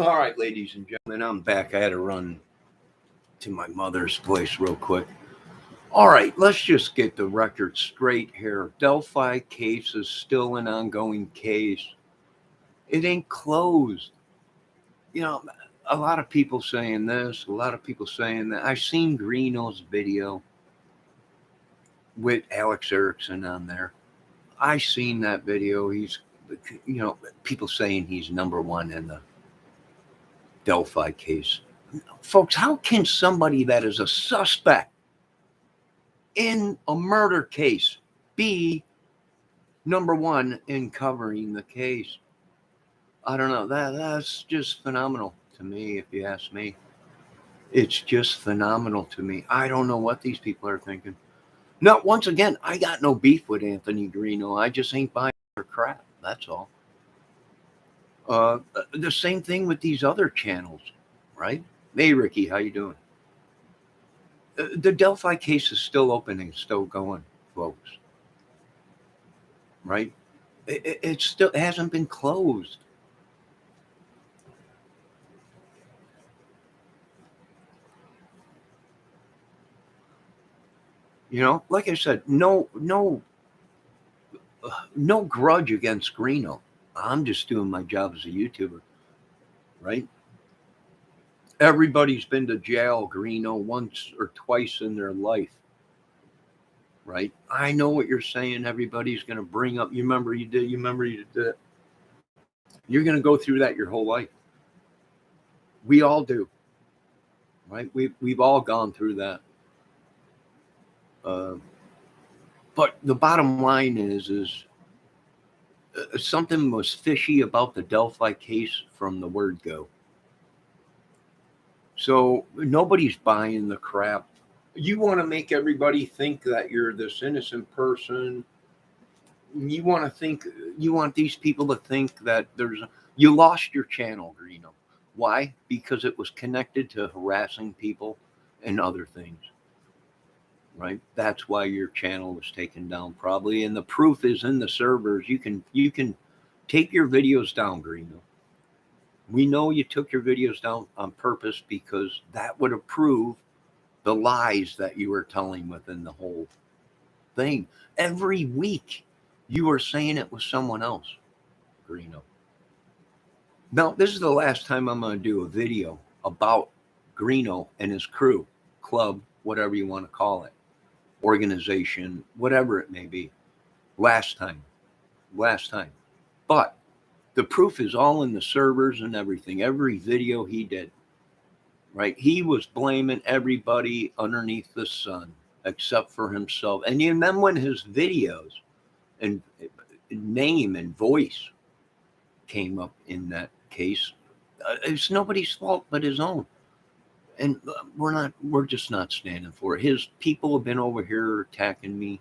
All right, ladies and gentlemen, I'm back. I had to run to my mother's place real quick. All right, let's just get the record straight here. Delphi case is still an ongoing case. It ain't closed. You know, a lot of people saying this, a lot of people saying that. I've seen Greeno's video with Alex Erickson on there. I seen that video. He's, people saying he's number one in the Delphi case. Folks, how can somebody that is a suspect in a murder case be number one in covering the case? I don't know. That's just phenomenal to me, if you ask me. It's just phenomenal to me. I don't know what these people are thinking. No, once again, I got no beef with Anthony Greeno. I just ain't buying their crap. That's all. The same thing with these other channels, right? Hey, Ricky, how you doing? The Delphi case is still open and still going, folks. Right? It still hasn't been closed. You know, like I said, no grudge against Greeno. I'm just doing my job as a YouTuber, right? Everybody's been to jail, Greeno, once or twice in their life, right? I know what you're saying. Everybody's going to bring up. You remember you did it. You're going to go through that your whole life. We all do, right? We've all gone through that. But the bottom line is something was fishy about the Delphi case from the word go. So nobody's buying the crap. You want to make everybody think that you're this innocent person. You want these people to think that you lost your channel, Greeno. Why? Because it was connected to harassing people and other things. Right? That's why your channel was taken down, probably. And the proof is in the servers. You can take your videos down, Greeno. We know you took your videos down on purpose because that would have proved the lies that you were telling within the whole thing. Every week you were saying it was someone else, Greeno. Now, this is the last time I'm going to do a video about Greeno and his crew, club, whatever you want to call it, organization, whatever it may be. Last time. But the proof is all in the servers and everything. Every video he did, right? He was blaming everybody underneath the sun except for himself. And then when his videos and name and voice came up in that case, it's nobody's fault but his own. And we're just not standing for it. His people have been over here attacking me.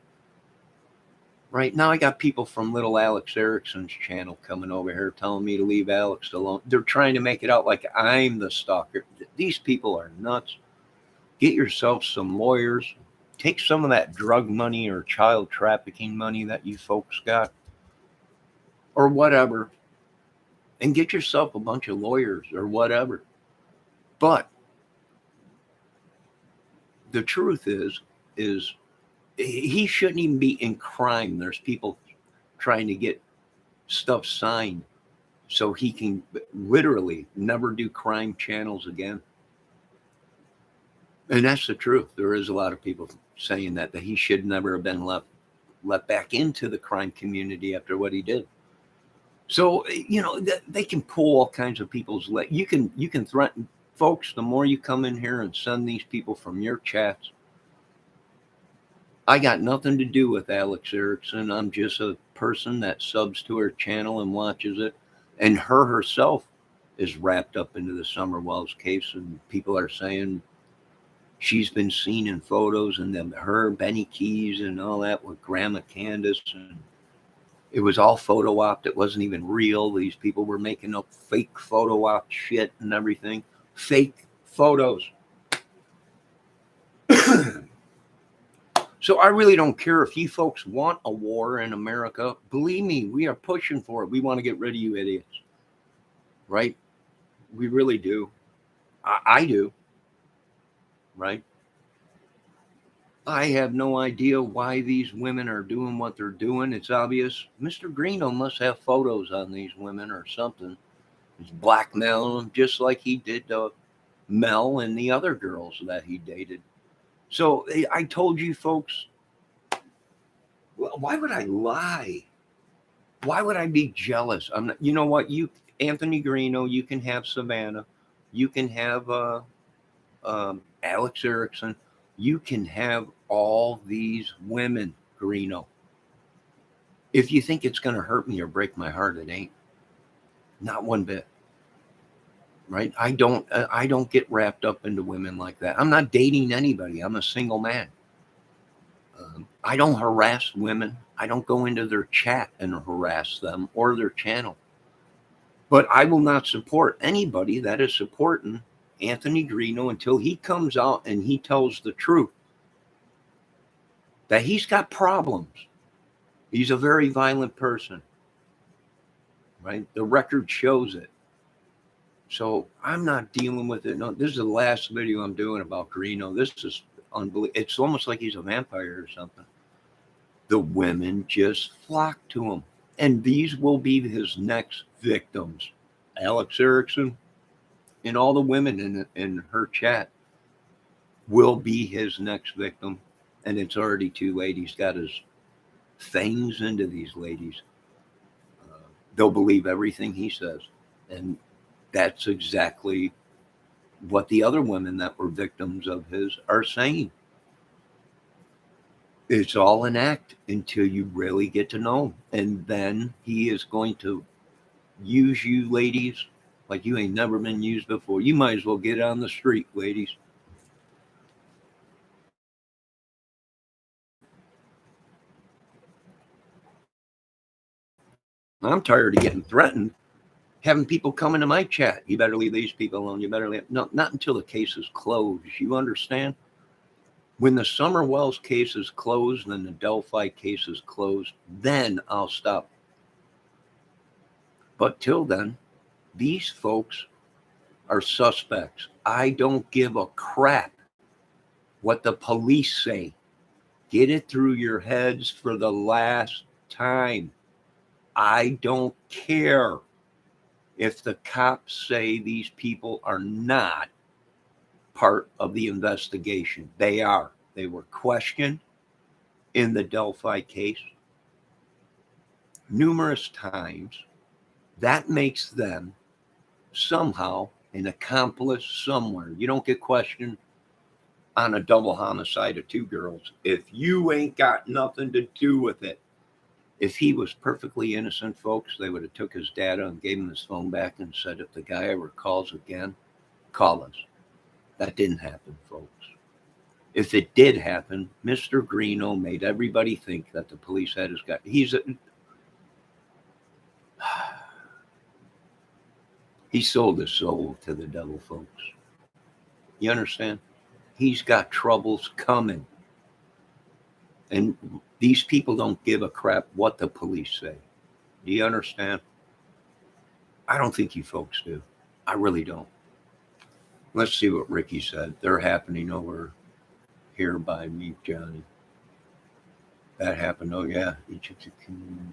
Right now, I got people from little Alex Erickson's channel coming over here telling me to leave Alex alone. They're trying to make it out like I'm the stalker. These people are nuts. Get yourself some lawyers. Take some of that drug money or child trafficking money that you folks got or whatever, and get yourself a bunch of lawyers or whatever. But the truth is he shouldn't even be in crime. There's people trying to get stuff signed so he can literally never do crime channels again. And that's the truth. There is a lot of people saying that he should never have been let back into the crime community after what he did. So, they can pull all kinds of people's legs. You can threaten folks. The more you come in here and send these people from your chats, I got nothing to do with Alex Erickson. I'm just a person that subs to her channel and watches it. And her herself is wrapped up into the Summer Wells case. And people are saying she's been seen in photos and then her, Benny Keys and all that with Grandma Candace. And it was all photo opt. It wasn't even real. These people were making up fake photo opt shit and everything. Fake photos. So I really don't care if you folks want a war in America. Believe me, we are pushing for it. We want to get rid of you idiots, right? We really do. I do, right? I have no idea why these women are doing what they're doing. It's obvious. Mr. Greeno must have photos on these women or something. He's blackmailing them just like he did Mel and the other girls that he dated. So I told you folks, why would I lie? Why would I be jealous? I'm not, you know what? You, Anthony Greeno, you can have Savannah, you can have Alex Erickson, you can have all these women, Greeno. If you think it's going to hurt me or break my heart, it ain't. Not one bit. Right? I don't get wrapped up into women like that. I'm not dating anybody. I'm a single man. I don't harass women. I don't go into their chat and harass them or their channel. But I will not support anybody that is supporting Anthony Greeno until he comes out and he tells the truth. That he's got problems. He's a very violent person. Right? The record shows it. So I'm not dealing with it. No, this is the last video I'm doing about Greeno. This is unbelievable. It's almost like he's a vampire or something. The women just flock to him. And these will be his next victims. Alex Erickson and all the women in her chat will be his next victim. And it's already too late. He's got his fangs into these ladies. They'll believe everything he says. And that's exactly what the other women that were victims of his are saying. It's all an act until you really get to know him. And then he is going to use you ladies like you ain't never been used before. You might as well get on the street, ladies. I'm tired of getting threatened, having people come into my chat. You better leave these people alone. You better leave. No, not until the case is closed. You understand? When the Summer Wells case is closed and the Delphi case is closed, then I'll stop. But till then, these folks are suspects. I don't give a crap what the police say. Get it through your heads for the last time. I don't care if the cops say these people are not part of the investigation. They are. They were questioned in the Delphi case numerous times. That makes them somehow an accomplice somewhere. You don't get questioned on a double homicide of two girls if you ain't got nothing to do with it. If he was perfectly innocent, folks, they would have took his data and gave him his phone back and said, if the guy ever calls again, call us. That didn't happen, folks. If it did happen, Mr. Greeno made everybody think that the police had his guy. He sold his soul to the devil, folks. You understand? He's got troubles coming. And these people don't give a crap what the police say. Do you understand? I don't think you folks do. I really don't. Let's see what Ricky said. They're happening over here by me, Johnny. That happened. Oh, yeah. Egypt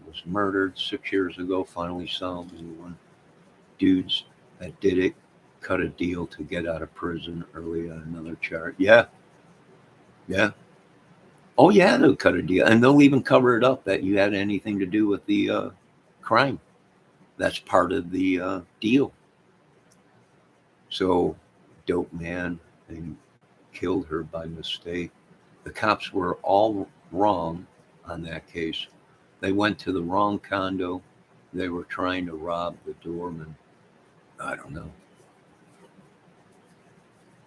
was murdered 6 years ago. Finally solved. One dudes that did it cut a deal to get out of prison early on another charge. Yeah. Yeah. Oh, yeah, they'll cut a deal. And they'll even cover it up that you had anything to do with the crime. That's part of the deal. So, dope man and killed her by mistake. The cops were all wrong on that case. They went to the wrong condo. They were trying to rob the doorman. I don't know.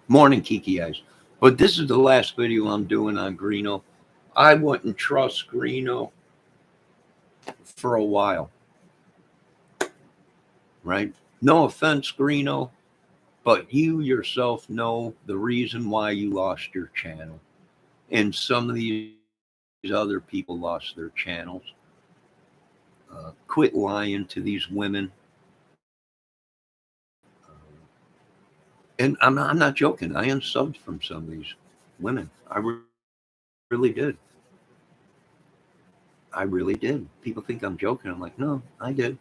Morning, Kiki Eyes. But this is the last video I'm doing on Greeno. I wouldn't trust Greeno for a while. Right? No offense, Greeno, but you yourself know the reason why you lost your channel. And some of these other people lost their channels. Quit lying to these women. And I'm not joking. I unsubbed from some of these women. I really did. I really did. People think I'm joking. I'm like, no, I did.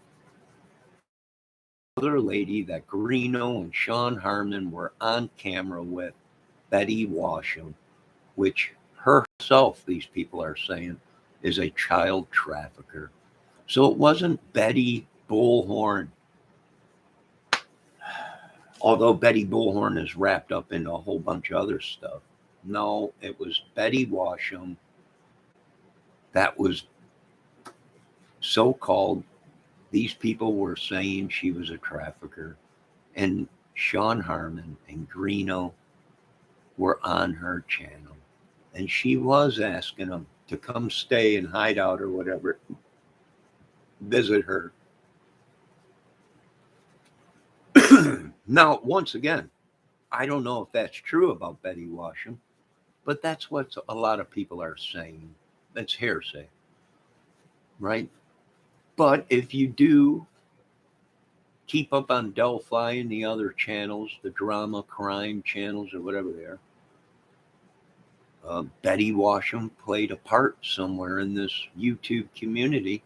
Other lady that Greeno and Sean Harmon were on camera with, Betty Washam, which herself, these people are saying, is a child trafficker. So it wasn't Betty Bullhorn, although Betty Bullhorn is wrapped up into a whole bunch of other stuff. No, it was Betty Washam that was so called. These people were saying she was a trafficker, and Sean Harmon and Greeno were on her channel. And she was asking them to come stay and hide out or whatever, visit her. Now, once again, I don't know if that's true about Betty Washam, but that's what a lot of people are saying. That's hearsay, right? But if you do keep up on Delphi and the other channels, the drama crime channels or whatever they are, Betty Washam played a part somewhere in this YouTube community.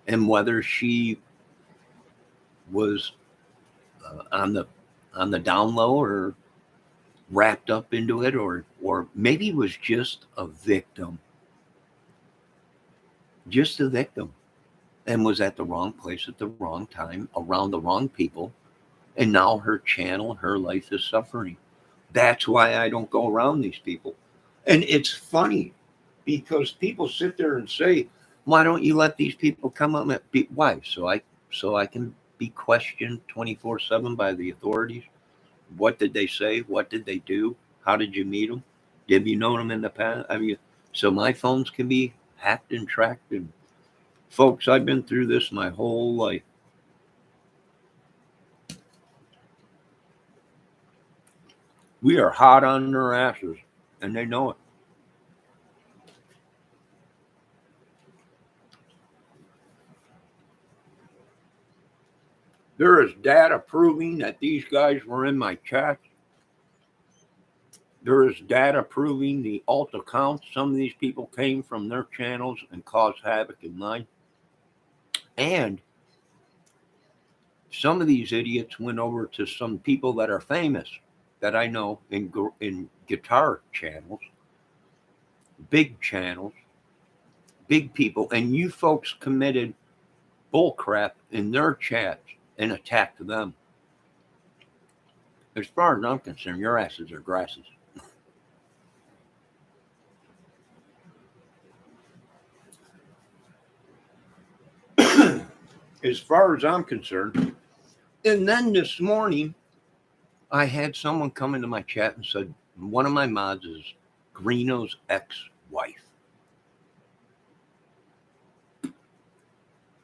And whether she was on the down low or wrapped up into it, or maybe was just a victim, and was at the wrong place at the wrong time around the wrong people, and now her channel, her life is suffering. That's why I don't go around these people. And it's funny because people sit there and say, why don't you let these people come up and be, why? So I can be questioned 24/7 by the authorities. What did they say? What did they do? How did you meet them? Have you known them in the past? I mean, so my phones can be hacked and tracked. And folks, I've been through this my whole life. We are hot on their asses, and they know it. There is data proving that these guys were in my chat. There is data proving the alt accounts. Some of these people came from their channels and caused havoc in mine. And some of these idiots went over to some people that are famous that I know in guitar channels, big channels, big people, and you folks committed bullcrap in their chats and attacked them. As far as I'm concerned, your asses are grasses. As far as I'm concerned. And then this morning, I had someone come into my chat and said, one of my mods is Greeno's ex-wife.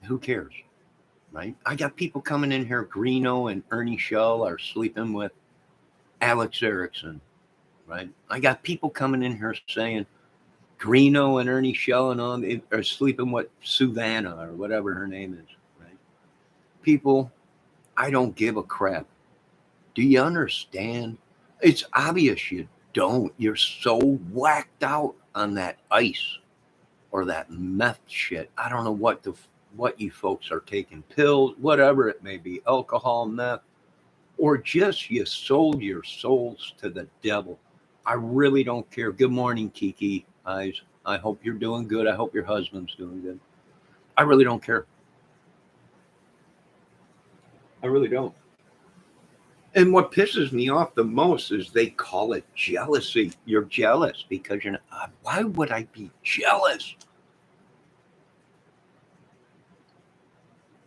Who cares, right? I got people coming in here. Greeno and Ernie Shell are sleeping with Alex Erickson, right? I got people coming in here saying Greeno and Ernie Shell and all are sleeping with Savannah or whatever her name is, right? People, I don't give a crap. Do you understand? It's obvious you don't. You're so whacked out on that ice or that meth shit. I don't know what you folks are taking, pills, whatever it may be, alcohol, meth, or just you sold your souls to the devil. I really don't care. Good morning, Kiki Eyes. I hope you're doing good. I hope your husband's doing good. I really don't care. I really don't. And what pisses me off the most is they call it jealousy. You're jealous because you're not. Why would I be jealous?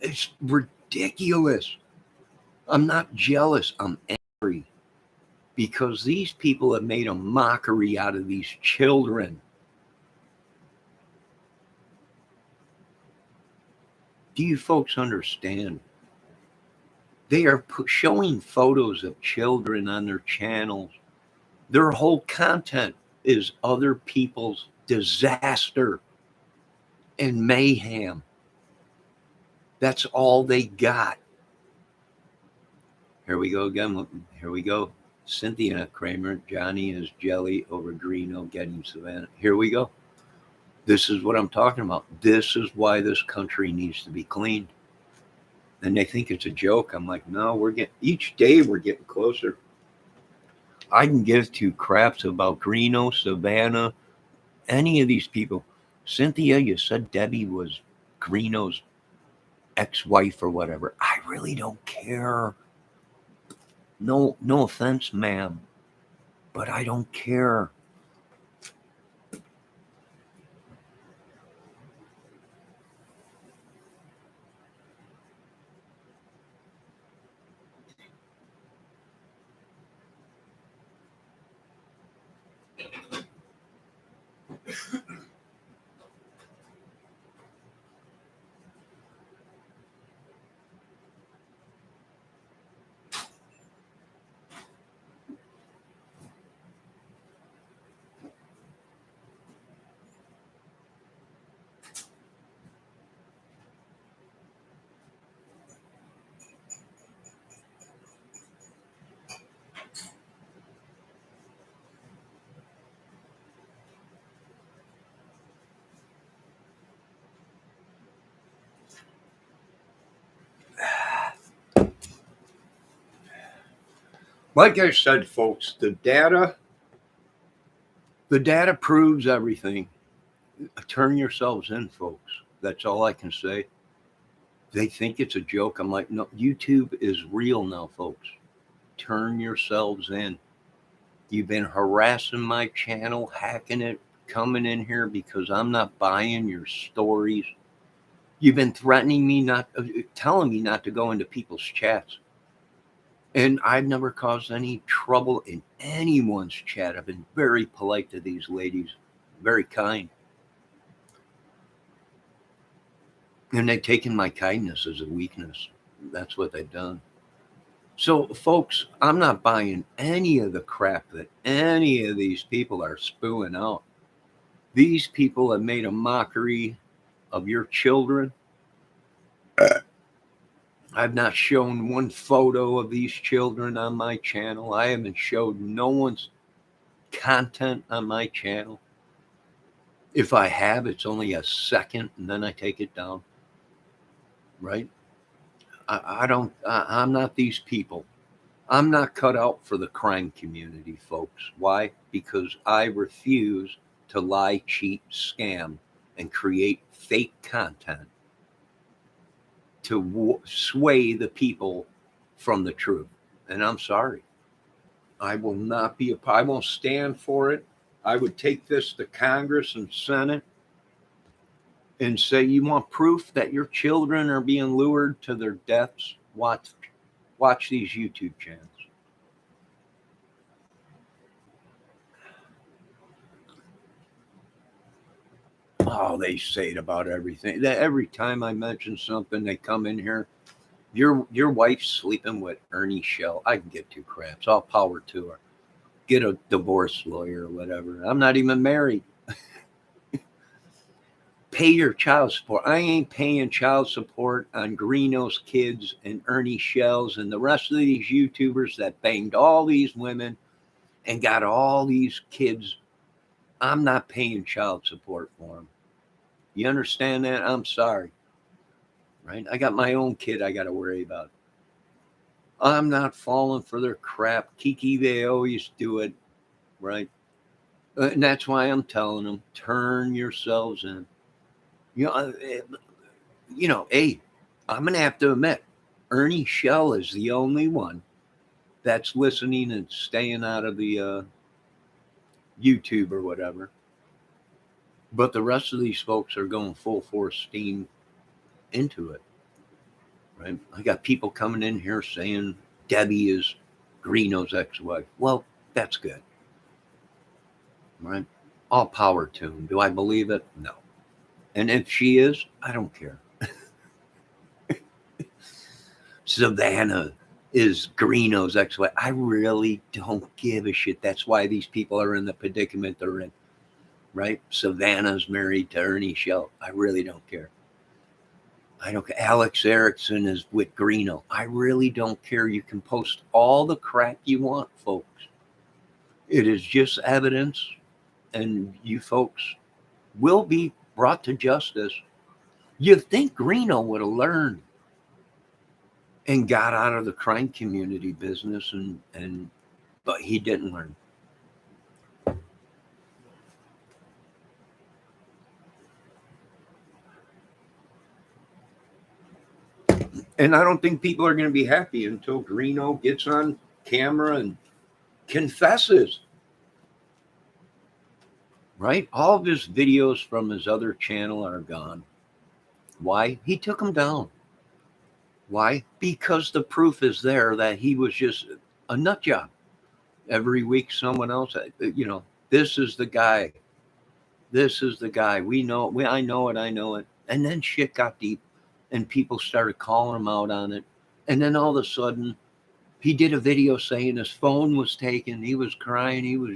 It's ridiculous. I'm not jealous. I'm angry because these people have made a mockery out of these children. Do you folks understand? They are showing photos of children on their channels. Their whole content is other people's disaster and mayhem. That's all they got. Here we go again. Here we go. Cynthia Kramer, Johnny is jelly over Greeno getting Savannah. Here we go. This is what I'm talking about. This is why this country needs to be cleaned. And they think it's a joke. I'm like, no, each day we're getting closer. I can give two craps about Greeno, Savannah, any of these people. Cynthia, you said Debbie was Greeno's ex-wife or whatever. I really don't care. No offense, ma'am, but I don't care. Like I said, folks, the data proves everything. Turn yourselves in, folks. That's all I can say. They think it's a joke. I'm like, no, YouTube is real now, folks. Turn yourselves in. You've been harassing my channel, hacking it, coming in here because I'm not buying your stories. You've been threatening me, telling me not to go into people's chats. And I've never caused any trouble in anyone's chat. I've been very polite to these ladies, very kind. And they've taken my kindness as a weakness. That's what they've done. So, folks, I'm not buying any of the crap that any of these people are spewing out. These people have made a mockery of your children. I've not shown one photo of these children on my channel. I haven't showed no one's content on my channel. If I have, it's only a second and then I take it down. Right? I'm not these people. I'm not cut out for the crime community, folks. Why? Because I refuse to lie, cheat, scam, and create fake content to sway the people from the truth. And I'm sorry. I will not be I won't stand for it. I would take this to Congress and Senate and say, you want proof that your children are being lured to their deaths? Watch these YouTube channels. Oh, they say it about everything. Every time I mention something, they come in here. Your wife's sleeping with Ernie Shell. I can get two craps. All power to her. Get a divorce lawyer or whatever. I'm not even married. Pay your child support. I ain't paying child support on Greeno's kids and Ernie Shells and the rest of these YouTubers that banged all these women and got all these kids. I'm not paying child support for them. You understand that? I'm sorry. Right? I got my own kid I got to worry about. I'm not falling for their crap. Kiki, they always do it. Right? And that's why I'm telling them, turn yourselves in. Hey, I'm going to have to admit, Ernie Shell is the only one that's listening and staying out of the YouTube or whatever. But the rest of these folks are going full force steam into it. Right? I got people coming in here saying Debbie is Greeno's ex-wife. Well, that's good. Right? All power to him. Do I believe it? No. And if she is, I don't care. Savannah is Greeno's ex-wife. I really don't give a shit. That's why these people are in the predicament they're in. Right? Savannah's married to Ernie Shell. I really don't care. I don't care. Alex Erickson is with Greeno. I really don't care. You can post all the crap you want, folks. It is just evidence, and you folks will be brought to justice. You think Greeno would have learned and got out of the crime community business, and but he didn't learn. And I don't think people are going to be happy until Greeno gets on camera and confesses. Right? All of his videos from his other channel are gone. Why? He took them down. Why? Because the proof is there that he was just a nut job. Every week, someone else, this is the guy. This is the guy. We know. I know it. I know it. And then shit got deep, and people started calling him out on it. And then all of a sudden, he did a video saying his phone was taken. He was crying. He was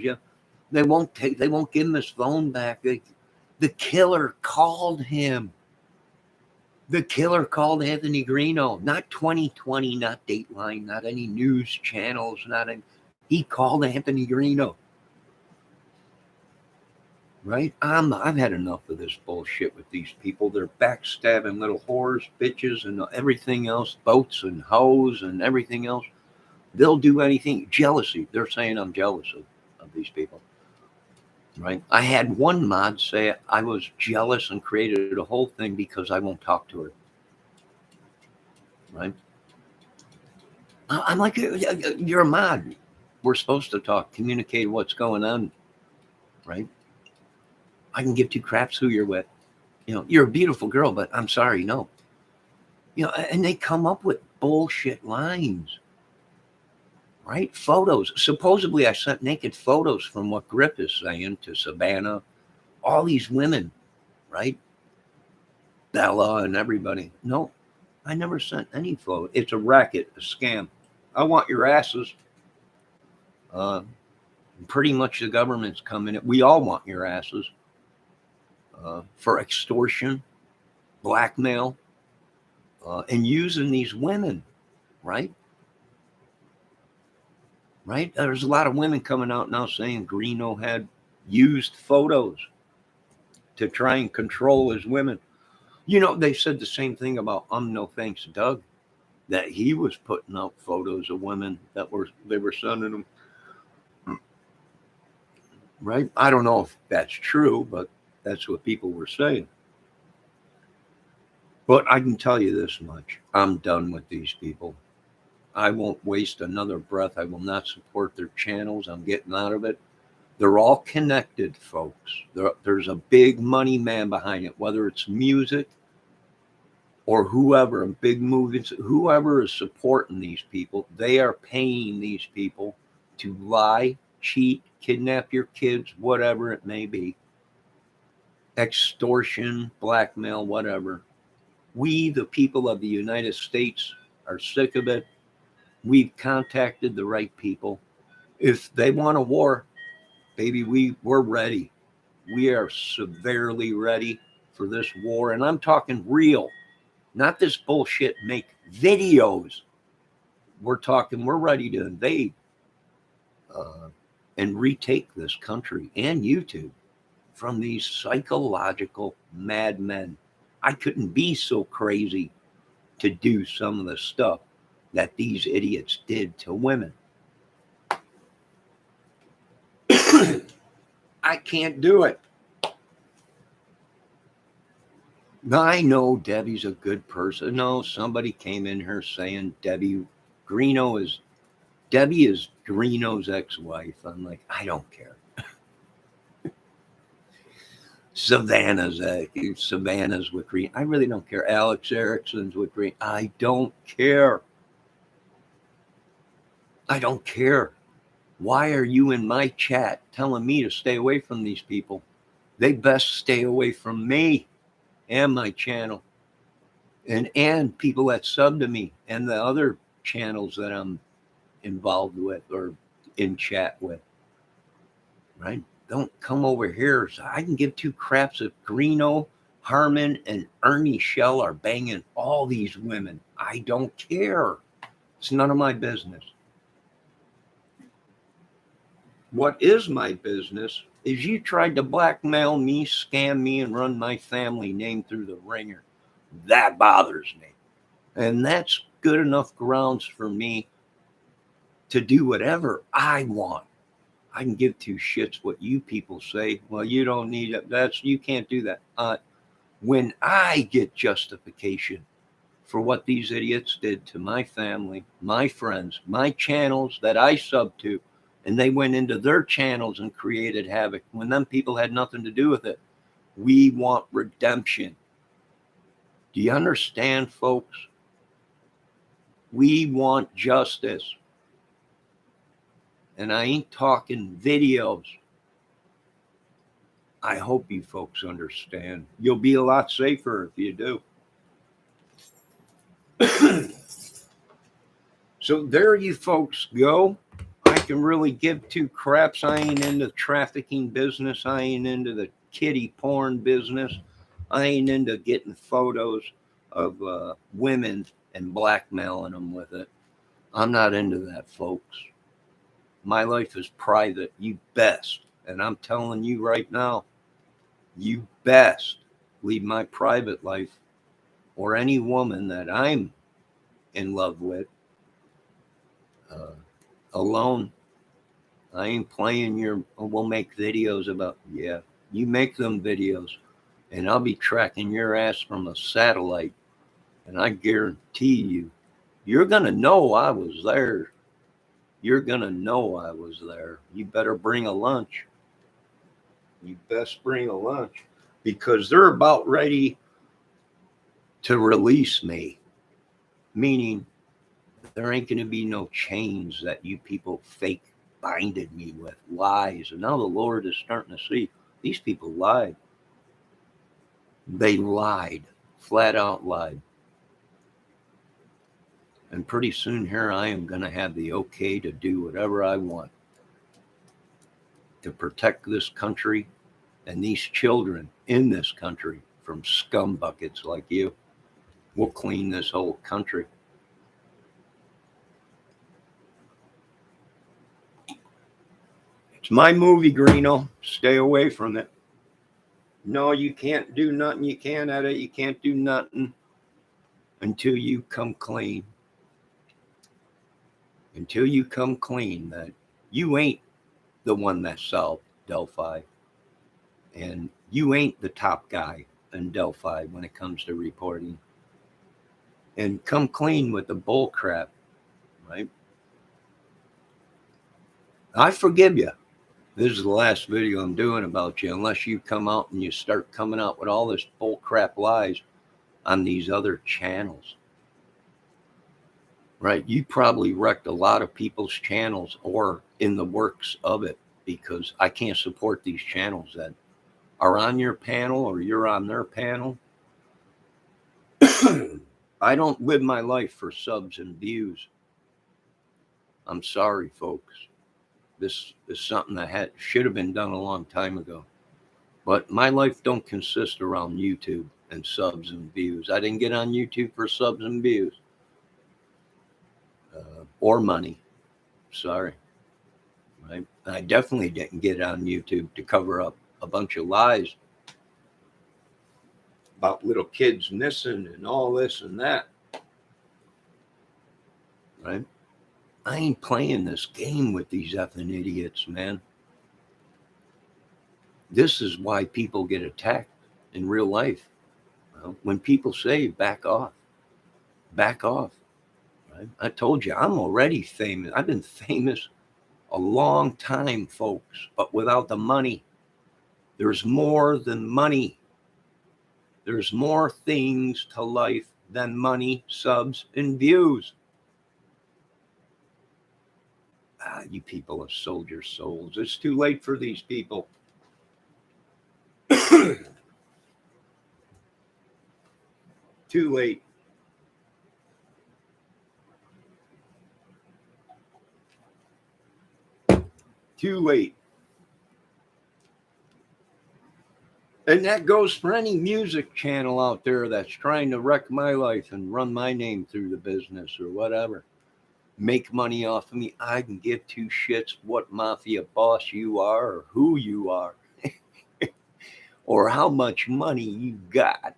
They won't give him his phone back. The killer called him. The killer called Anthony Greeno, not 2020, not Dateline, not any news channels, he called Anthony Greeno. Right? I've had enough of this bullshit with these people. They're backstabbing little whores, bitches, and everything else, boats and hoes and everything else. They'll do anything. Jealousy. They're saying I'm jealous of these people. Right? I had one mod say I was jealous and created a whole thing because I won't talk to her. Right? I'm like, you're a mod. We're supposed to talk, communicate what's going on. Right? I can give two craps who you're with. You're a beautiful girl, but I'm sorry, no. And they come up with bullshit lines. Right? Photos. Supposedly I sent naked photos from what Grip is saying to Savannah. All these women, right? Bella and everybody. No, I never sent any photo. It's a racket, a scam. I want your asses. Pretty much the government's coming in. We all want your asses for extortion, blackmail, and using these women, right? Right? There's a lot of women coming out now saying Greeno had used photos to try and control his women. They said the same thing about No Thanks Doug, that he was putting out photos of women that they were sending him. Right? I don't know if that's true, but that's what people were saying. But I can tell you this much. I'm done with these people. I won't waste another breath. I will not support their channels. I'm getting out of it. They're all connected, folks. There's a big money man behind it, whether it's music or whoever, big movies, whoever is supporting these people, they are paying these people to lie, cheat, kidnap your kids, whatever it may be. Extortion, blackmail, whatever. We, the people of the United States, are sick of it. We've contacted the right people. If they want a war, baby, we're ready. We are severely ready for this war. And I'm talking real, not this bullshit, make videos. We're ready to invade and retake this country and YouTube from these psychological madmen. I couldn't be so crazy to do some of the stuff that these idiots did to women. I can't do it. I know Debbie's a good person. No, somebody came in here saying Debbie is Greeno's ex-wife. I'm like, I don't care. Savannah's with Greeno. I really don't care. Alex Erickson's with Greeno. I don't care. I don't care. Why are you in my chat telling me to stay away from these people? They best stay away from me and my channel and people that sub to me and the other channels that I'm involved with or in chat with. Right? Don't come over here. So I can give two craps if Greeno Harmon and Ernie Shell are banging all these women. I don't care. It's none of my business. What is my business is you tried to blackmail me, scam me, and run my family name through the ringer. That bothers me. And that's good enough grounds for me to do whatever I want. I can give two shits what you people say. Well, you don't need it. You can't do that. When I get justification for what these idiots did to my family, my friends, my channels that I sub to, and they went into their channels and created havoc when them people had nothing to do with it. We want redemption. Do you understand, folks? We want justice. And I ain't talking videos. I hope you folks understand. You'll be a lot safer if you do. So there you folks go. I can really give two craps. I ain't into trafficking business. I ain't into the kiddie porn business. I ain't into getting photos of women and blackmailing them with it. I'm not into that, folks. My life is private. You best. And I'm telling you right now, you best leave my private life or any woman that I'm in love with alone. I ain't playing we'll make videos about, yeah, you make them videos and I'll be tracking your ass from a satellite. And I guarantee you, you're going to know I was there. You're going to know I was there. You better bring a lunch. You best bring a lunch because they're about ready to release me. Meaning there ain't going to be no chains that you people fake binded me with, lies. And now the Lord is starting to see these people lied. They lied, flat out lied. And pretty soon here I am going to have the okay to do whatever I want to protect this country and these children in this country from scum buckets like you. We'll clean this whole country. It's my movie, Greeno. Stay away from it. No, you can't do nothing. You can't edit. You can't do nothing until you come clean. Until you come clean that you ain't the one that solved Delphi. And you ain't the top guy in Delphi when it comes to reporting. And come clean with the bull crap, right? I forgive you. This is the last video I'm doing about you, unless you come out and you start coming out with all this bull crap lies on these other channels. Right? You probably wrecked a lot of people's channels or in the works of it because I can't support these channels that are on your panel or you're on their panel. I don't live my life for subs and views. I'm sorry, folks. This is something that should have been done a long time ago. But my life don't consist around YouTube and subs and views. I didn't get on YouTube for subs and views or money. Sorry. Right? I definitely didn't get on YouTube to cover up a bunch of lies about little kids missing and all this and that. Right? I ain't playing this game with these effing idiots, man. This is why people get attacked in real life. Well, when people say back off, back off. Right? I told you, I'm already famous. I've been famous a long time, folks, but without the money. There's more than money. There's more things to life than money, subs, and views. You people have sold your souls. It's too late for these people. Too late. Too late. And that goes for any music channel out there that's trying to wreck my life and run my name through the business or whatever. Make money off of me. I can give two shits what mafia boss you are or who you are or how much money you got.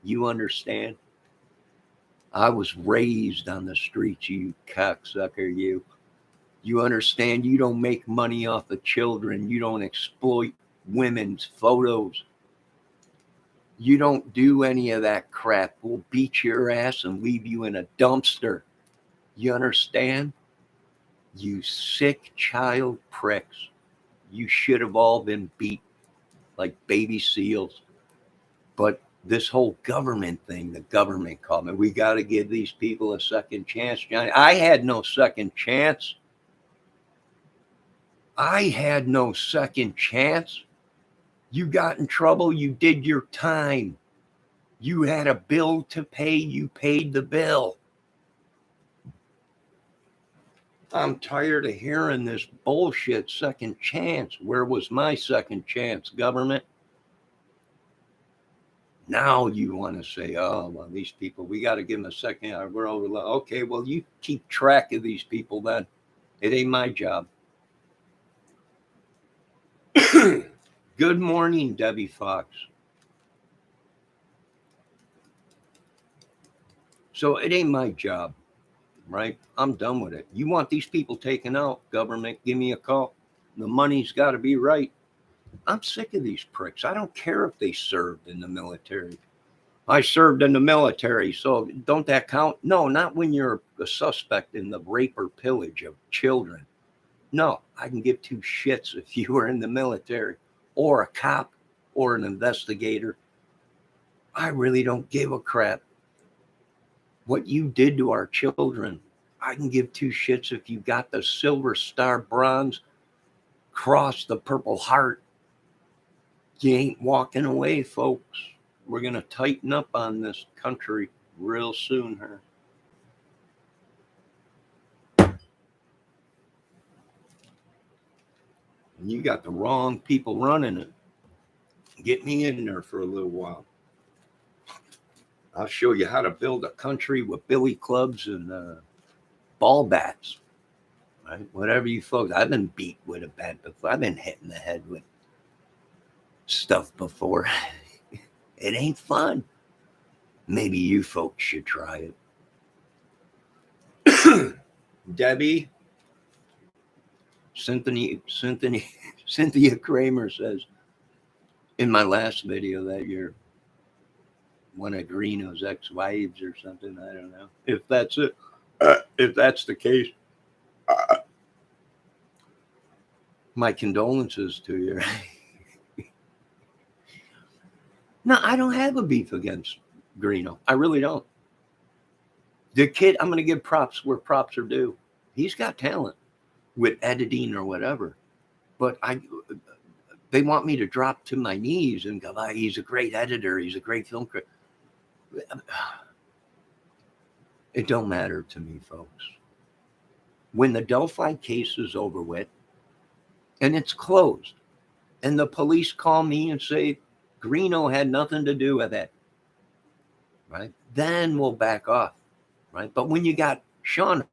You understand? I was raised on the streets, you cocksucker, you. You understand? You don't make money off of children. You don't exploit women's photos. You don't do any of that crap. We'll beat your ass and leave you in a dumpster. You understand? You sick child pricks. You should have all been beat like baby seals. But this whole government thing, the government called me. We got to give these people a second chance, Johnny. I had no second chance. I had no second chance. You got in trouble. You did your time. You had a bill to pay. You paid the bill. I'm tired of hearing this bullshit second chance. Where was my second chance, government? Now you want to say, oh, well, these people, we got to give them a second. We're over. Okay, well, you keep track of these people then. It ain't my job. Good morning, Debbie Fox. So it ain't my job, right? I'm done with it. You want these people taken out, government, give me a call. The money's got to be right. I'm sick of these pricks. I don't care if they served in the military. I served in the military, so don't that count? No, not when you're a suspect in the rape or pillage of children. No, I can give two shits if you were in the military or a cop or an investigator. I really don't give a crap. What you did to our children, I can give two shits if you got the Silver Star, Bronze Cross, the Purple Heart. You ain't walking away, folks. We're going to tighten up on this country real soon here. And you got the wrong people running it. Get me in there for a little while. I'll show you how to build a country with billy clubs and ball bats. Right? Whatever you folks. I've been beat with a bat before. I've been hit in the head with stuff before. It ain't fun. Maybe you folks should try it. Debbie, Cynthia Kramer says in my last video that you're one of Greeno's ex-wives or something. I don't know if that's it. If that's the case, my condolences to you. No, I don't have a beef against Greeno. I really don't. The kid, I'm going to give props where props are due. He's got talent with editing or whatever. But they want me to drop to my knees and go, he's a great editor. He's a great film critic. It don't matter to me, folks. When the Delphi case is over with and it's closed and the police call me and say, Greeno had nothing to do with it, right? Then we'll back off, right? But when you got Sean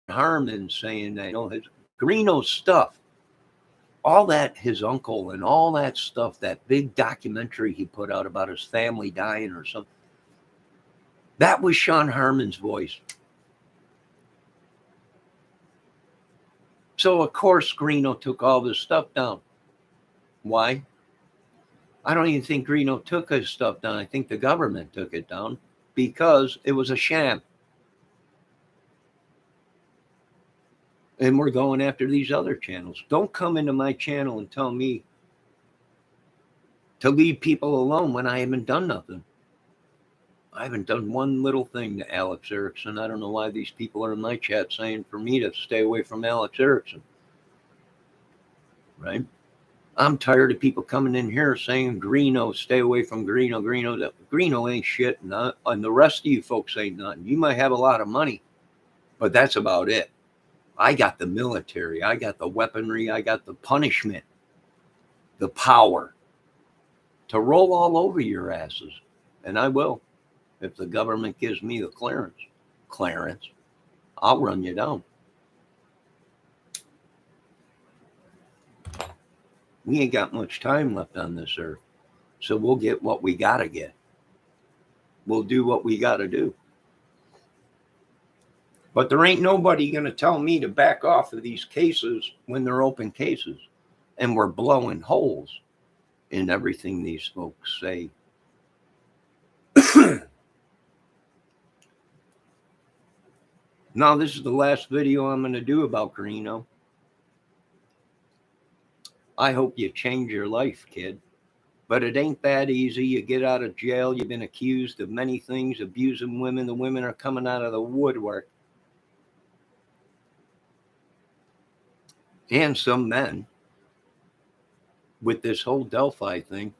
Harmon saying that, his Greeno stuff, all that, his uncle and all that stuff, that big documentary he put out about his family dying or something, that was Sean Harmon's voice. So, of course, Greeno took all this stuff down. Why? I don't even think Greeno took his stuff down. I think the government took it down because it was a sham. And we're going after these other channels. Don't come into my channel and tell me to leave people alone when I haven't done nothing. I haven't done one little thing to Alex Erickson. I don't know why these people are in my chat saying for me to stay away from Alex Erickson. Right? I'm tired of people coming in here saying Greeno, stay away from Greeno. Greeno ain't shit. And the rest of you folks ain't nothing. You might have a lot of money, but that's about it. I got the military. I got the weaponry. I got the punishment, the power. to roll all over your asses. And I will. If the government gives me the clearance, I'll run you down. We ain't got much time left on this earth. So we'll get what we got to get. We'll do what we got to do. But there ain't nobody going to tell me to back off of these cases when they're open cases. And we're blowing holes in everything these folks say. Now, this is the last video I'm going to do about greeno. I hope you change your life, kid. But it ain't that easy. You get out of jail. You've been accused of many things, abusing women. The women are coming out of the woodwork. And some men with this whole Delphi thing.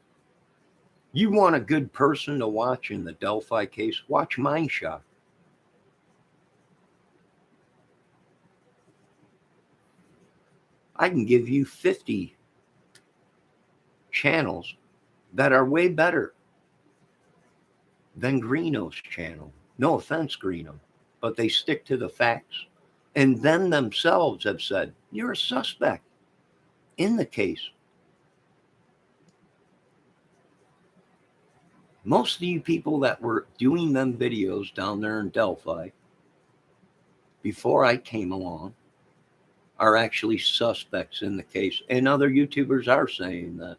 You want a good person to watch in the Delphi case? Watch Mind Shock. I can give you 50 channels that are way better than Greeno's channel. No offense, Greeno, but they stick to the facts. And then themselves have said, you're a suspect in the case. Most of you people that were doing them videos down there in Delphi before I came along are actually suspects in the case. And other YouTubers are saying that.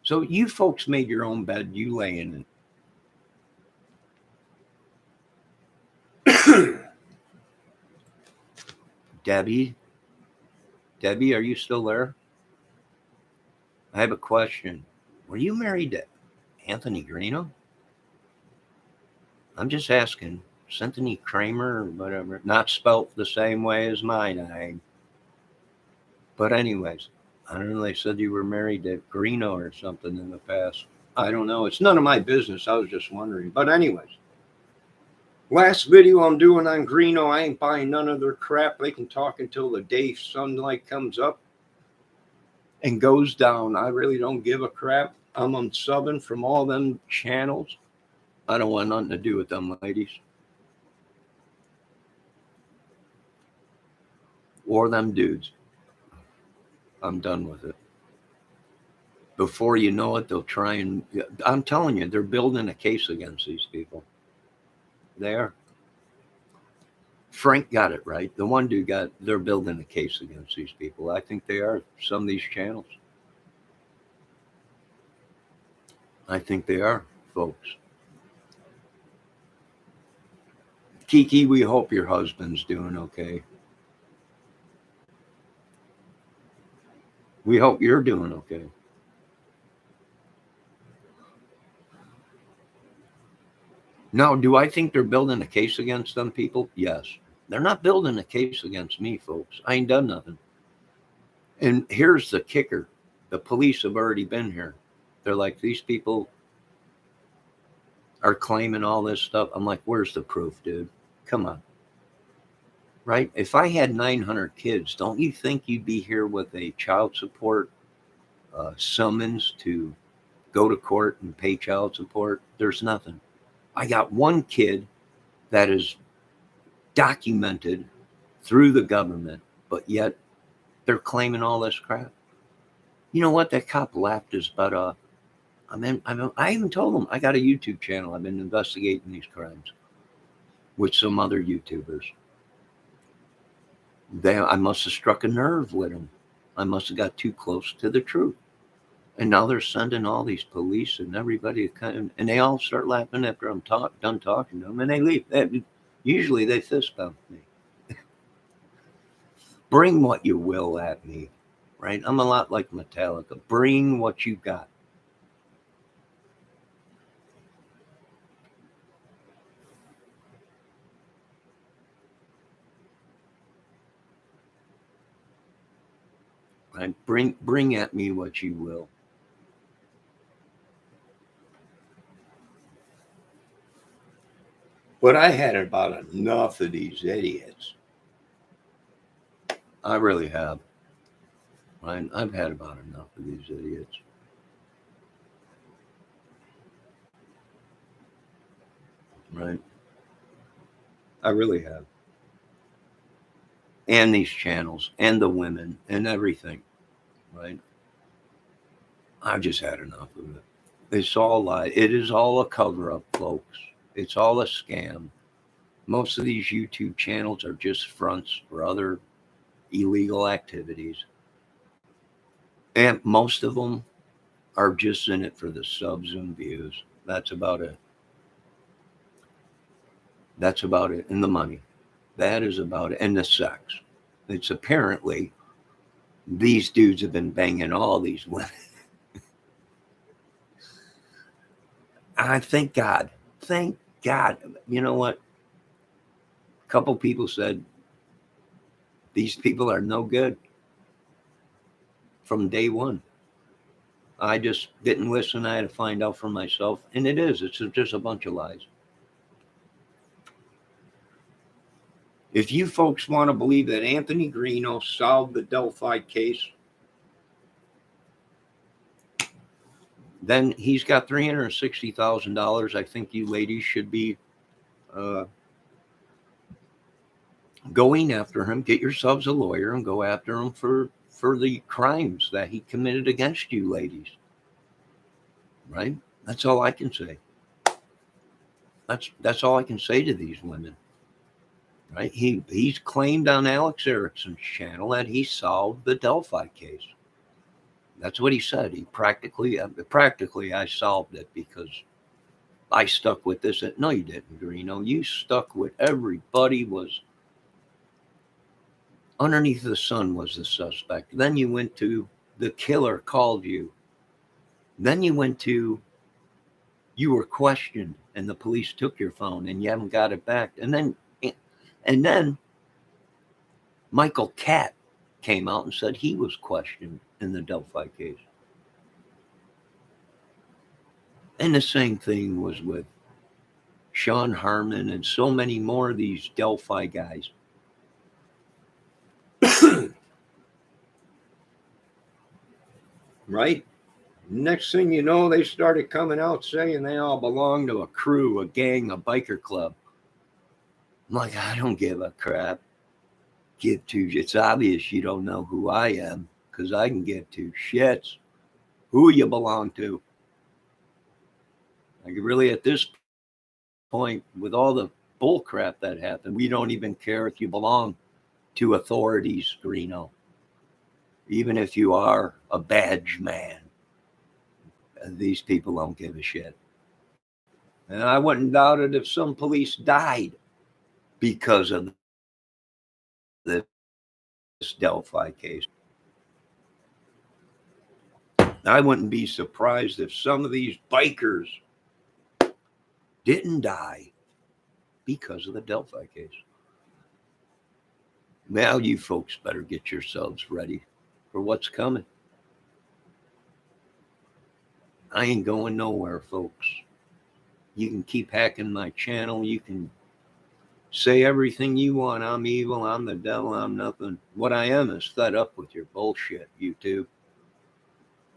So you folks made your own bed, you lay in it. Debbie, are you still there? I have a question. Were you married to Anthony Greeno? I'm just asking. Anthony Kramer or whatever. Not spelt the same way as my name. But anyways, I don't know. They said you were married to Greeno or something in the past. I don't know. It's none of my business. I was just wondering. But anyways, last video I'm doing on Greeno. I ain't buying none of their crap. They can talk until the day sunlight comes up and goes down. I really don't give a crap. I'm unsubbing from all them channels. I don't want nothing to do with them ladies. Or them dudes. I'm done with it. Before you know it, they'll try and... I'm telling you, they're building a case against these people. They are. Frank got it right. The one dude got... They're building a case against these people. I think they are. Some of these channels. I think they are, folks. Kiki, we hope your husband's doing okay. We hope you're doing okay. Now, do I think they're building a case against them people? Yes. They're not building a case against me, folks. I ain't done nothing. And here's the kicker. The police have already been here. They're like, these people are claiming all this stuff. I'm like, where's the proof, dude? Come on. Right? If I had 900 kids, don't you think you'd be here with a child support summons to go to court and pay child support? There's nothing. I got one kid that is documented through the government, but yet they're claiming all this crap. You know what? That cop laughed his butt off. I even told him I got a YouTube channel. I've been investigating these crimes with some other YouTubers. I must have struck a nerve with them. I must have got too close to the truth. And now they're sending all these police and everybody, and they all start laughing after I'm done talking to them, and they leave. Usually they fist bump me. Bring what you will at me, right? I'm a lot like Metallica. Bring what you got. Right? Bring at me what you will. But I had about enough of these idiots. I really have. I've had about enough of these idiots. I really have. And these channels and the women and everything, right? I've just had enough of it. It's all lie. It is all a cover up, folks. It's all a scam. Most of these YouTube channels are just fronts for other illegal activities. And most of them are just in it for the subs and views. That's about it. That's about it. And the money. That is about it. And the sex. It's apparently these dudes have been banging all these women. I thank God. Thank God. You know what? A couple people said these people are no good from day one. I just didn't listen. I had to find out for myself. And it is. It's just a bunch of lies. If you folks want to believe that Anthony Greeno solved the Delphi case, then he's got $360,000. I think you ladies should be going after him. Get yourselves a lawyer and go after him for the crimes that he committed against you ladies. Right? That's all I can say. That's all I can say to these women. Right? He's claimed on Alex Erickson's channel that he solved the Delphi case. That's what he said. He practically I solved it because I stuck with this. No, you didn't, Greeno. You stuck with everybody was underneath the sun was the suspect. Then you went to the killer called you. Then you went to you were questioned and the police took your phone and you haven't got it back. And then Michael Catt came out and said he was questioned in the Delphi case. And the same thing was with Sean Harmon and so many more of these Delphi guys. Right? Next thing you know, they started coming out saying they all belong to a crew, a gang, a biker club. I'm like, I don't give a crap. It's obvious you don't know who I am because I can give two shits who you belong to. Like, really, at this point, with all the bull crap that happened, we don't even care if you belong to authorities, Greeno. Even if you are a badge man, these people don't give a shit. And I wouldn't doubt it if some police died because of this Delphi case. I wouldn't be surprised if some of these bikers didn't die because of the Delphi case. Now you folks better get yourselves ready for what's coming. I ain't going nowhere, folks. You can keep hacking my channel. You can say everything you want. I'm evil. I'm the devil. I'm nothing. What I am is fed up with your bullshit, YouTube.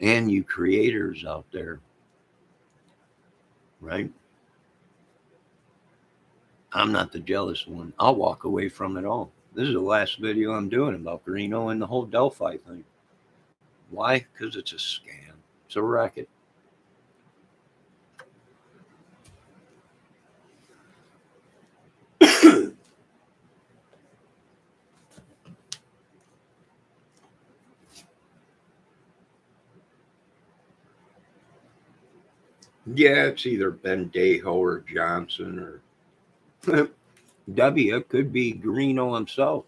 And you creators out there. Right? I'm not the jealous one. I'll walk away from it all. This is the last video I'm doing about Greeno and the whole Delphi thing. Why? Because it's a scam. It's a racket. Yeah, it's either Bendejo or Johnson or W. It could be Greeno himself.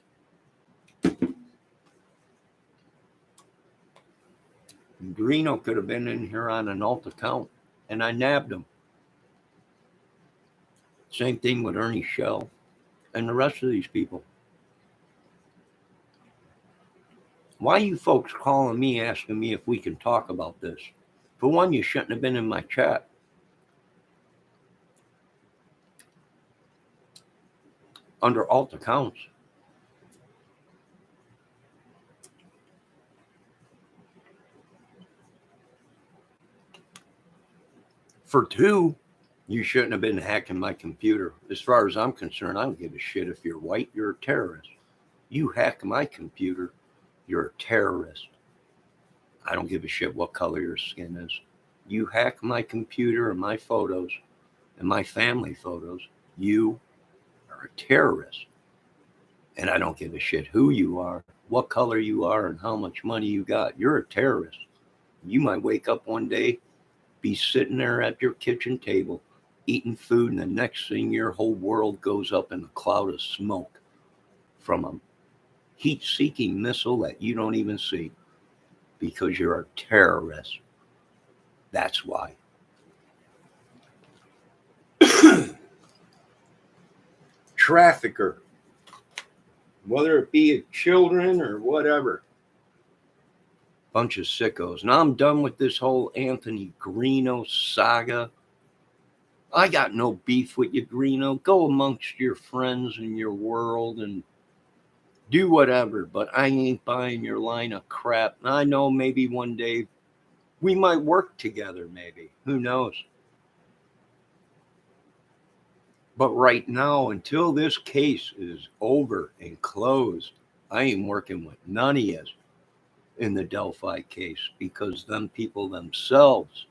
Greeno could have been in here on an alt account, and I nabbed him. Same thing with Ernie Shell and the rest of these people. Why are you folks calling me asking me if we can talk about this? For one, you shouldn't have been in my chat. Under alt accounts. For two, You shouldn't have been hacking my computer. As far as I'm concerned, I don't give a shit if you're white, you're a terrorist. You hack my computer, you're a terrorist. I don't give a shit what color your skin is. You hack my computer and my photos and my family photos, you are a terrorist. And I don't give a shit who you are, what color you are, and how much money you got. You're a terrorist. You might wake up one day, be sitting there at your kitchen table, eating food, and the next thing your whole world goes up in a cloud of smoke from a heat-seeking missile that you don't even see because you're a terrorist. That's why. Trafficker, whether it be children or whatever. Bunch of sickos. Now I'm done with this whole Anthony Greeno saga. I got no beef with you, Greeno. Go amongst your friends in your world and do whatever, but I ain't buying your line of crap. And I know maybe one day we might work together, maybe. Who knows? But right now, until this case is over and closed, I ain't working with none of you in the Delphi case because them people themselves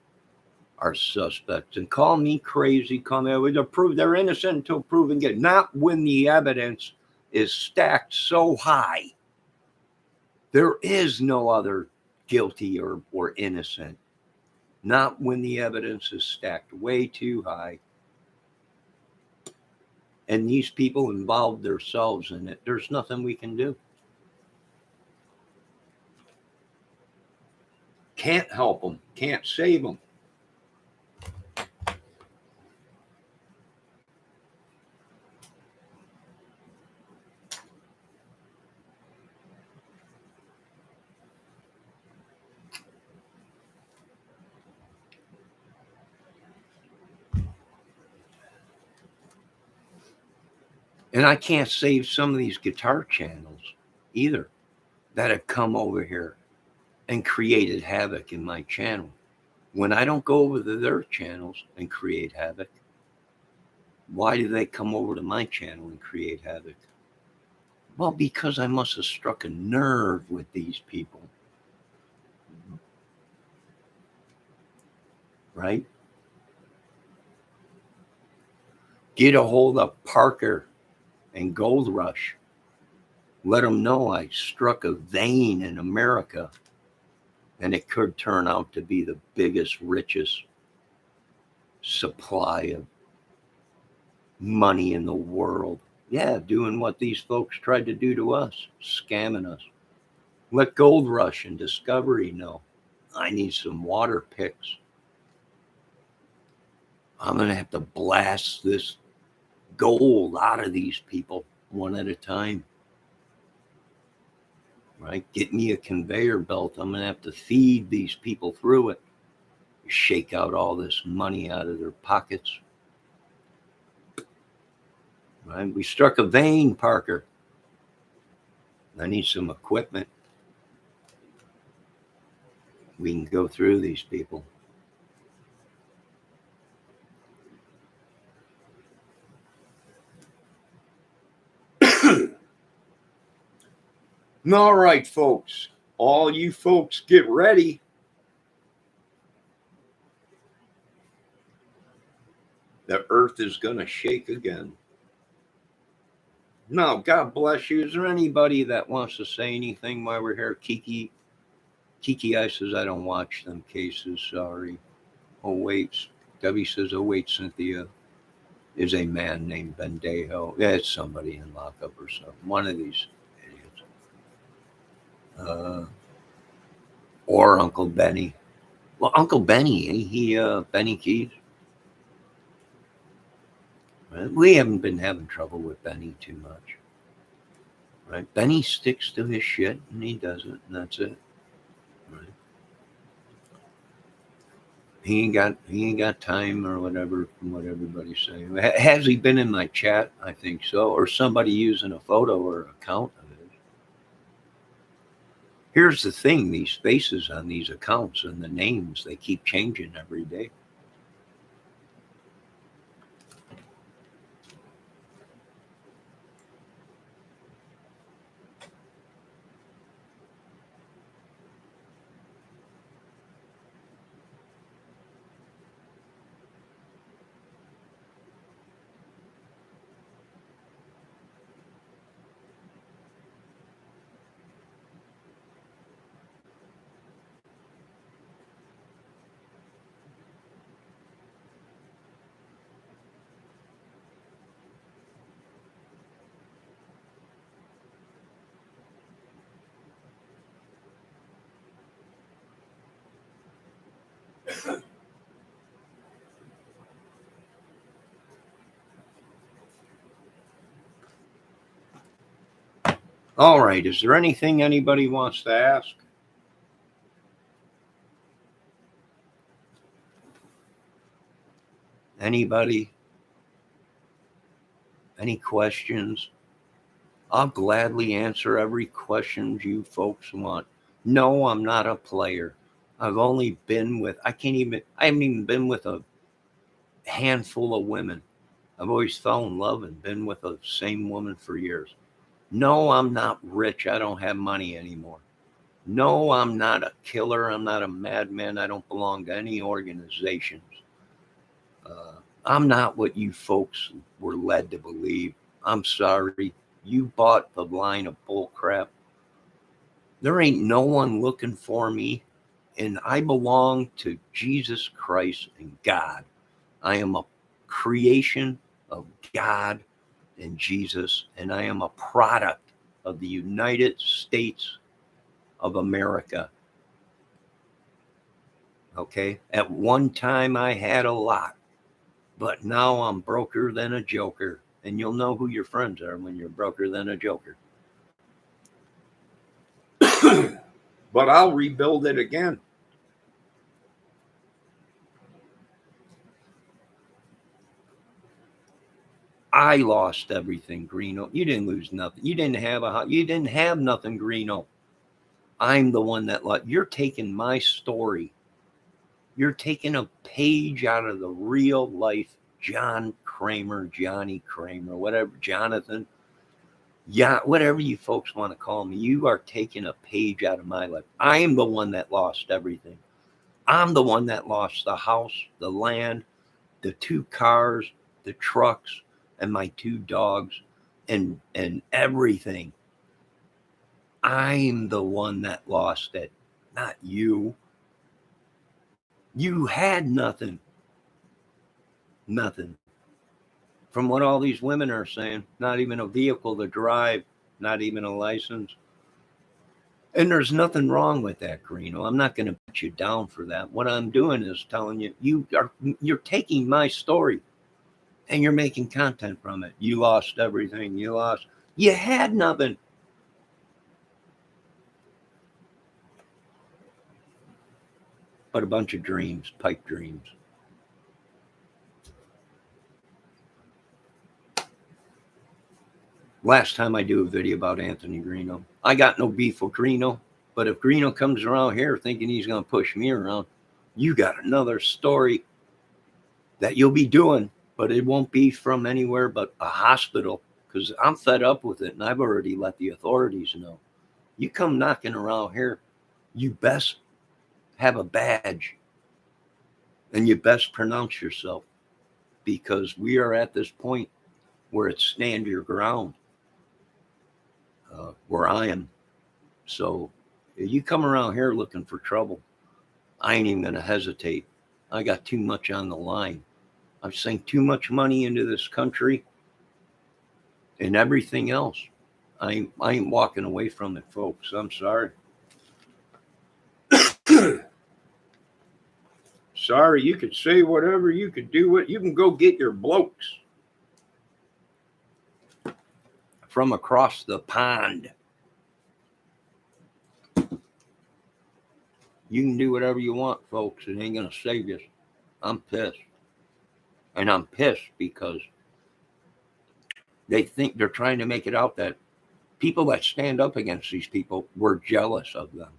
are suspects. And call me crazy, call me to prove they're innocent until proven guilty. Not when the evidence is stacked so high. There is no other guilty or innocent. Not when the evidence is stacked way too high. And these people involved themselves in it. There's nothing we can do. Can't help them. Can't save them. And I can't save some of these guitar channels either that have come over here and created havoc in my channel. When I don't go over to their channels and create havoc, why do they come over to my channel and create havoc? Well, because I must have struck a nerve with these people. Right? Get a hold of Parker and Gold Rush. Let them know I struck a vein in America, and it could turn out to be the biggest, richest supply of money in the world. Yeah, doing what these folks tried to do to us, scamming us. Let Gold Rush and Discovery know I need some water picks. I'm going to have to blast this gold out of these people one at a time. Right? Get me a conveyor belt. I'm going to have to feed these people through it. Shake out all this money out of their pockets. Right? We struck a vein, Parker. I need some equipment. We can go through these people. All right, folks. All you folks get ready. The earth is going to shake again. No, God bless you. Is there anybody that wants to say anything while we're here? Kiki I says, I don't watch them cases. Sorry. Oh, wait. Debbie says, oh, wait, Cynthia is a man named Bendejo. Yeah, it's somebody in lockup or something. One of these idiots. Or Uncle Benny. Well, Uncle Benny, he Benny Keys. Right? We haven't been having trouble with Benny too much. Right? Benny sticks to his shit and he does it, and that's it. Right? He ain't got time or whatever from what everybody's saying. Has he been in my chat? I think so. Or somebody using a photo or account of it. Here's the thing, these faces on these accounts and the names, they keep changing every day. All right. Is there anything anybody wants to ask? Anybody? Any questions? I'll gladly answer every question you folks want. No, I'm not a player. I've only been with, I haven't even been with a handful of women. I've always fell in love and been with the same woman for years. No, I'm not rich. I don't have money anymore. No, I'm not a killer. I'm not a madman. I don't belong to any organizations. I'm not what you folks were led to believe. I'm sorry. You bought the line of bull crap. There ain't no one looking for me, and I belong to Jesus Christ and God. I am a creation of God and Jesus, and I am a product of the United States of America. Okay? At one time, I had a lot, but now I'm broker than a joker. And you'll know who your friends are when you're broker than a joker. But I'll rebuild it again. I lost everything, Greeno. You didn't lose nothing. You didn't have nothing, Greeno. I'm the one that lost. You're taking my story. You're taking a page out of the real life John Kramer, Johnny Kramer, whatever, Jonathan. Yeah, whatever you folks want to call me. You are taking a page out of my life. I am the one that lost everything. I'm the one that lost the house, the land, the 2 cars, the trucks, and my 2 dogs, and everything. I'm the one that lost it, not you. You had nothing. Nothing. From what all these women are saying, not even a vehicle to drive, not even a license. And there's nothing wrong with that, Greeno. I'm not going to put you down for that. What I'm doing is telling you, you're taking my story and you're making content from it. You lost everything. You had nothing. But a bunch of dreams, pipe dreams. Last time I do a video about Anthony Greeno, I got no beef with Greeno, but if Greeno comes around here thinking he's going to push me around, you got another story that you'll be doing, but it won't be from anywhere but a hospital, because I'm fed up with it and I've already let the authorities know. You come knocking around here, you best have a badge and you best pronounce yourself, because we are at this point where it's stand your ground, where I am. So if you come around here looking for trouble, I ain't even going to hesitate. I got too much on the line. I've sunk too much money into this country and everything else. I ain't walking away from it, folks. I'm sorry. Sorry, you could say whatever, you could do what, you can go get your blokes from across the pond. You can do whatever you want, folks. It ain't going to save you. I'm pissed. And I'm pissed because they think they're trying to make it out that people that stand up against these people were jealous of them.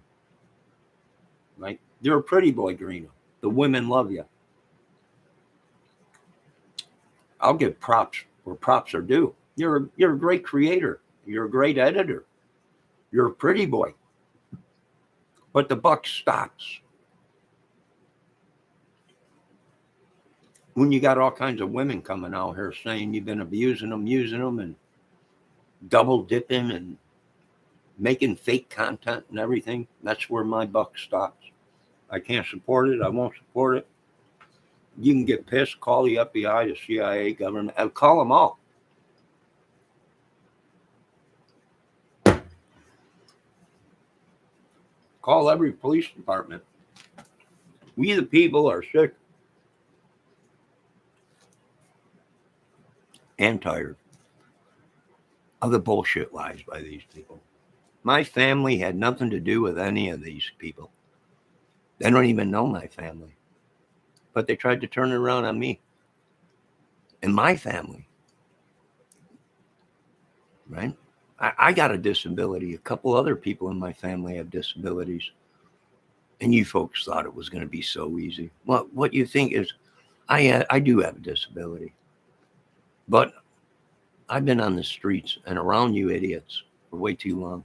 Right? You're a pretty boy, Greeno. The women love you. I'll give props where props are due. You're a great creator. You're a great editor. You're a pretty boy. But the buck stops when you got all kinds of women coming out here saying you've been abusing them, using them, and double dipping and making fake content and everything. That's where my buck stops. I can't support it. I won't support it. You can get pissed, call the FBI, the CIA, government, and call them all. Call every police department. We the people are sick and tired of the bullshit lies by these people. My family had nothing to do with any of these people. They don't even know my family. But they tried to turn it around on me and my family, right? I got a disability. A couple other people in my family have disabilities. And you folks thought it was going to be so easy. Well, what you think is I do have a disability. But I've been on the streets and around you idiots for way too long.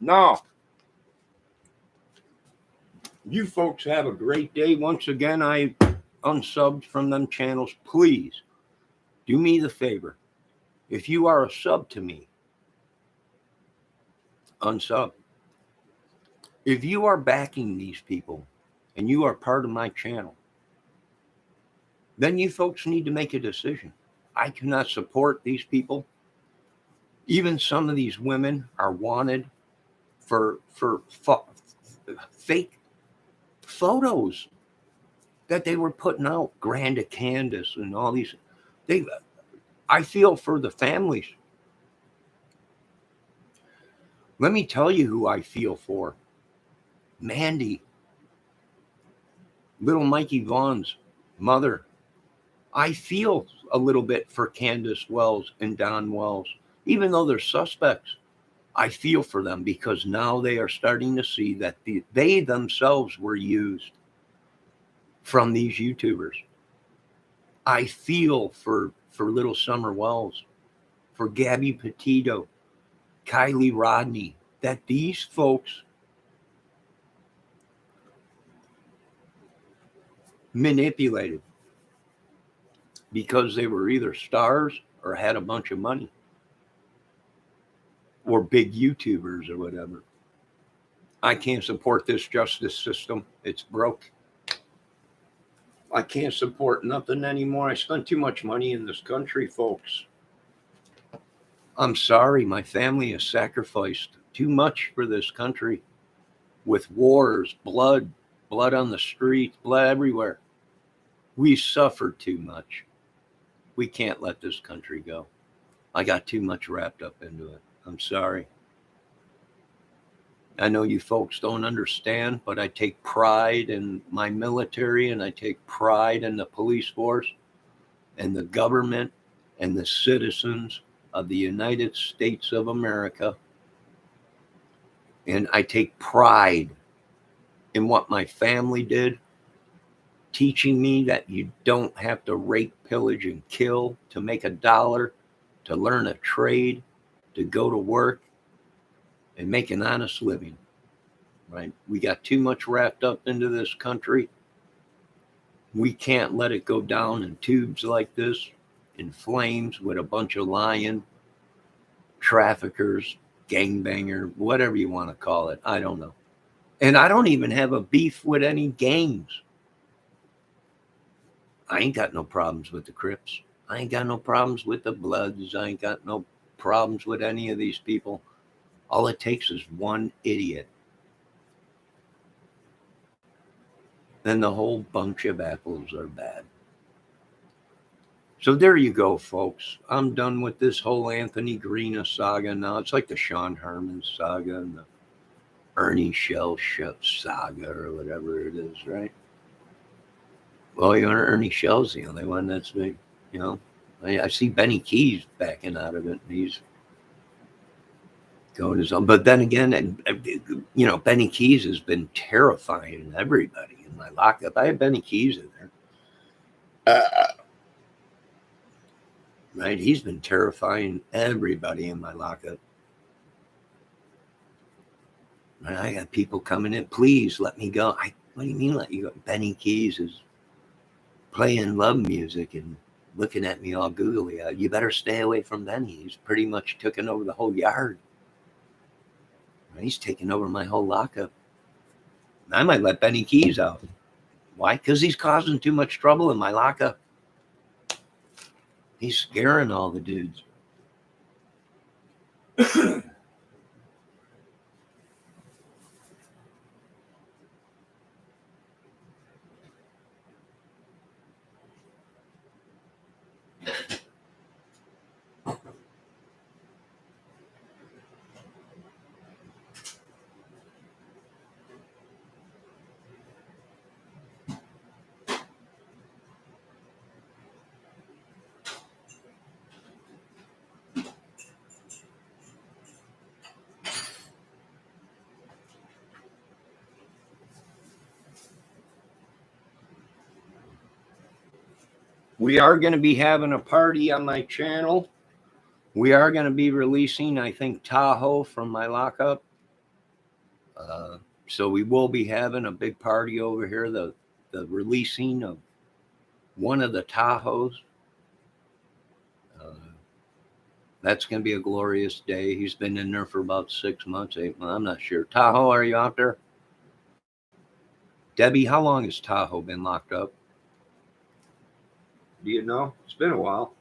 No. You folks have a great day. Once again, I unsubbed from them channels. Please do me the favor. If you are a sub to me, unsub. If you are backing these people and you are part of my channel, then you folks need to make a decision. I cannot support these people. Even some of these women are wanted for fake photos that they were putting out, Granda Candace and all these. I feel for the families. Let me tell you who I feel for. Mandy, little Mikey Vaughn's mother. I feel a little bit for Candace Wells and Don Wells. Even though they're suspects, I feel for them because now they are starting to see that they themselves were used from these YouTubers. I feel for little Summer Wells, for Gabby Petito, Kylie Rodney, that these folks manipulated because they were either stars or had a bunch of money or big YouTubers or whatever. I can't support this justice system. It's broke. I can't support nothing anymore. I spent too much money in this country, folks. I'm sorry. My family has sacrificed too much for this country with wars, blood on the streets, blood everywhere. We suffered too much. We can't let this country go. I got too much wrapped up into it. I'm sorry. I know you folks don't understand, but I take pride in my military and I take pride in the police force and the government and the citizens of the United States of America. And I take pride in what my family did, teaching me that you don't have to rape, pillage, and kill to make a dollar, to learn a trade, to go to work and make an honest living, right? We got too much wrapped up into this country. We can't let it go down in tubes like this, in flames with a bunch of lying traffickers, gangbanger, whatever you want to call it. I don't know. And I don't even have a beef with any gangs. I ain't got no problems with the Crips. I ain't got no problems with the Bloods. I ain't got no problems with any of these people. All it takes is one idiot. Then the whole bunch of apples are bad. So there you go, folks. I'm done with this whole Anthony Greeno saga now. It's like the Sean Herman saga and the Ernie Shell saga or whatever it is, right? Well, Ernie Shell's the only one that's big, I see Benny Keys backing out of it. He's going his own. But then again, Benny Keys has been terrifying everybody in my lockup. I have Benny Keys in there. Right? He's been terrifying everybody in my lockup. And I got people coming in, please let me go. What do you mean let you go? Benny Keys is playing love music and looking at me all googly. You better stay away from Benny. He's pretty much taken over the whole yard. He's taken over my whole lockup. I might let Benny Keys out. Why? Because he's causing too much trouble in my lockup. He's scaring all the dudes. We are going to be having a party on my channel. We are going to be releasing, I think, Tahoe from my lockup. So we will be having a big party over here, the releasing of one of the Tahoes. That's going to be a glorious day. He's been in there for about 6 months, 8 months. I'm not sure. Tahoe, are you out there? Debbie, how long has Tahoe been locked up? Do you know? It's been a while.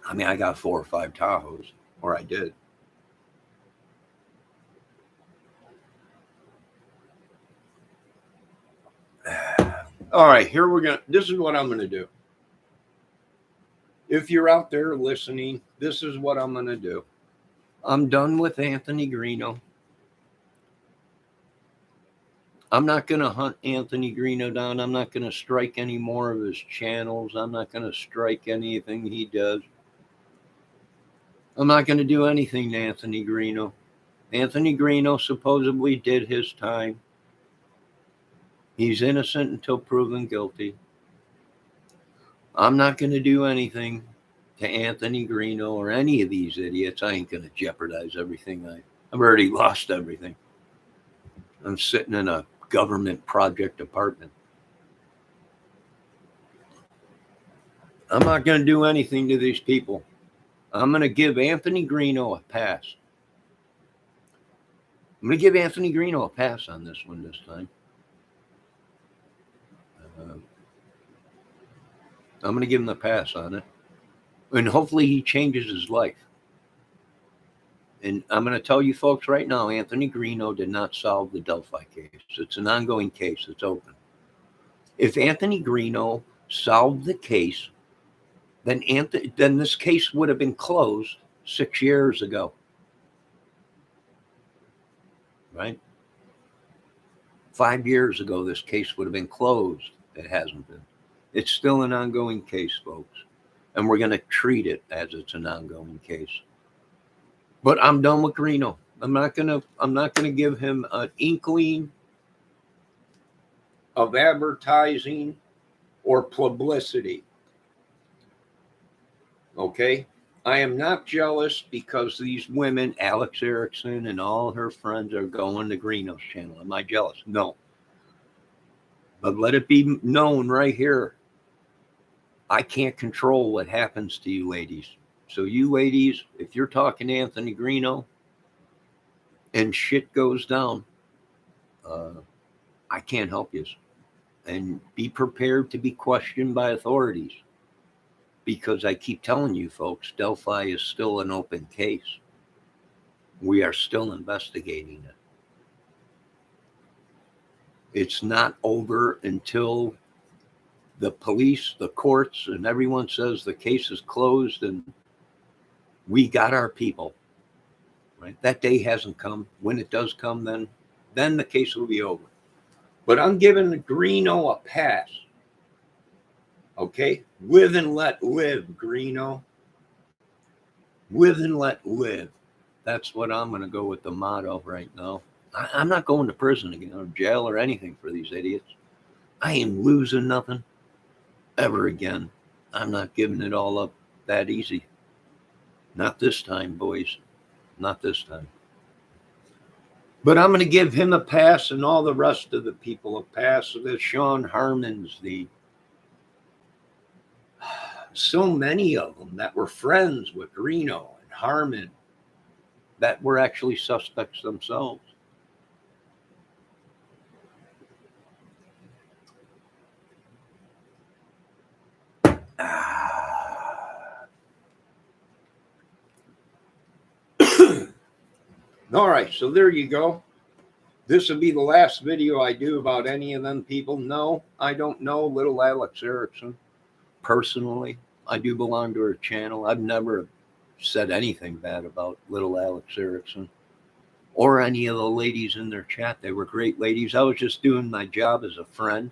I mean, I got 4 or 5 Tahoes, or I did. All right, this is what I'm going to do. If you're out there listening, this is what I'm going to do. I'm done with Anthony Greeno. I'm not going to hunt Anthony Greeno down. I'm not going to strike any more of his channels. I'm not going to strike anything he does. I'm not going to do anything to Anthony Greeno. Anthony Greeno supposedly did his time. He's innocent until proven guilty. I'm not going to do anything to Anthony Greeno or any of these idiots. I ain't going to jeopardize everything. I've already lost everything. I'm sitting in a government project apartment. I'm not going to do anything to these people. I'm going to give Anthony Greeno a pass. I'm going to give Anthony Greeno a pass on this one this time. I'm going to give him a pass on it. And hopefully he changes his life. And I'm going to tell you folks right now, Anthony Greeno did not solve the Delphi case. It's an ongoing case. It's open. If Anthony Greeno solved the case, then this case would have been closed 6 years ago. Right? 5 years ago, this case would have been closed. It hasn't been. It's still an ongoing case, folks. And we're going to treat it as it's an ongoing case. But I'm done with Greeno. I'm not gonna give him an inkling of advertising or publicity. Okay? I am not jealous because these women, Alex Erickson and all her friends, are going to Greeno's channel. Am I jealous? No. But let it be known right here, I can't control what happens to you ladies. So you ladies, if you're talking to Anthony Greeno and shit goes down, I can't help you. And be prepared to be questioned by authorities. Because I keep telling you folks, Delphi is still an open case. We are still investigating it. It's not over until the police, the courts, and everyone says the case is closed and we got our people. Right? That day hasn't come. When it does come, then the case will be over. But I'm giving Greeno a pass. Okay? Live and let live, Greeno. Live and let live. That's what I'm going to go with the motto right now. I'm not going to prison again or jail or anything for these idiots. I ain't losing nothing ever again. I'm not giving it all up that easy. Not this time, boys. Not this time. But I'm going to give him a pass and all the rest of the people a pass. So the Sean Harmons, so many of them that were friends with Greeno and Harmon that were actually suspects themselves. All right, so there you go. This will be the last video I do about any of them people. No, I don't know little Alex Erickson personally. I do belong to her channel. I've never said anything bad about little Alex Erickson or any of the ladies in their chat. They were great ladies. I was just doing my job as a friend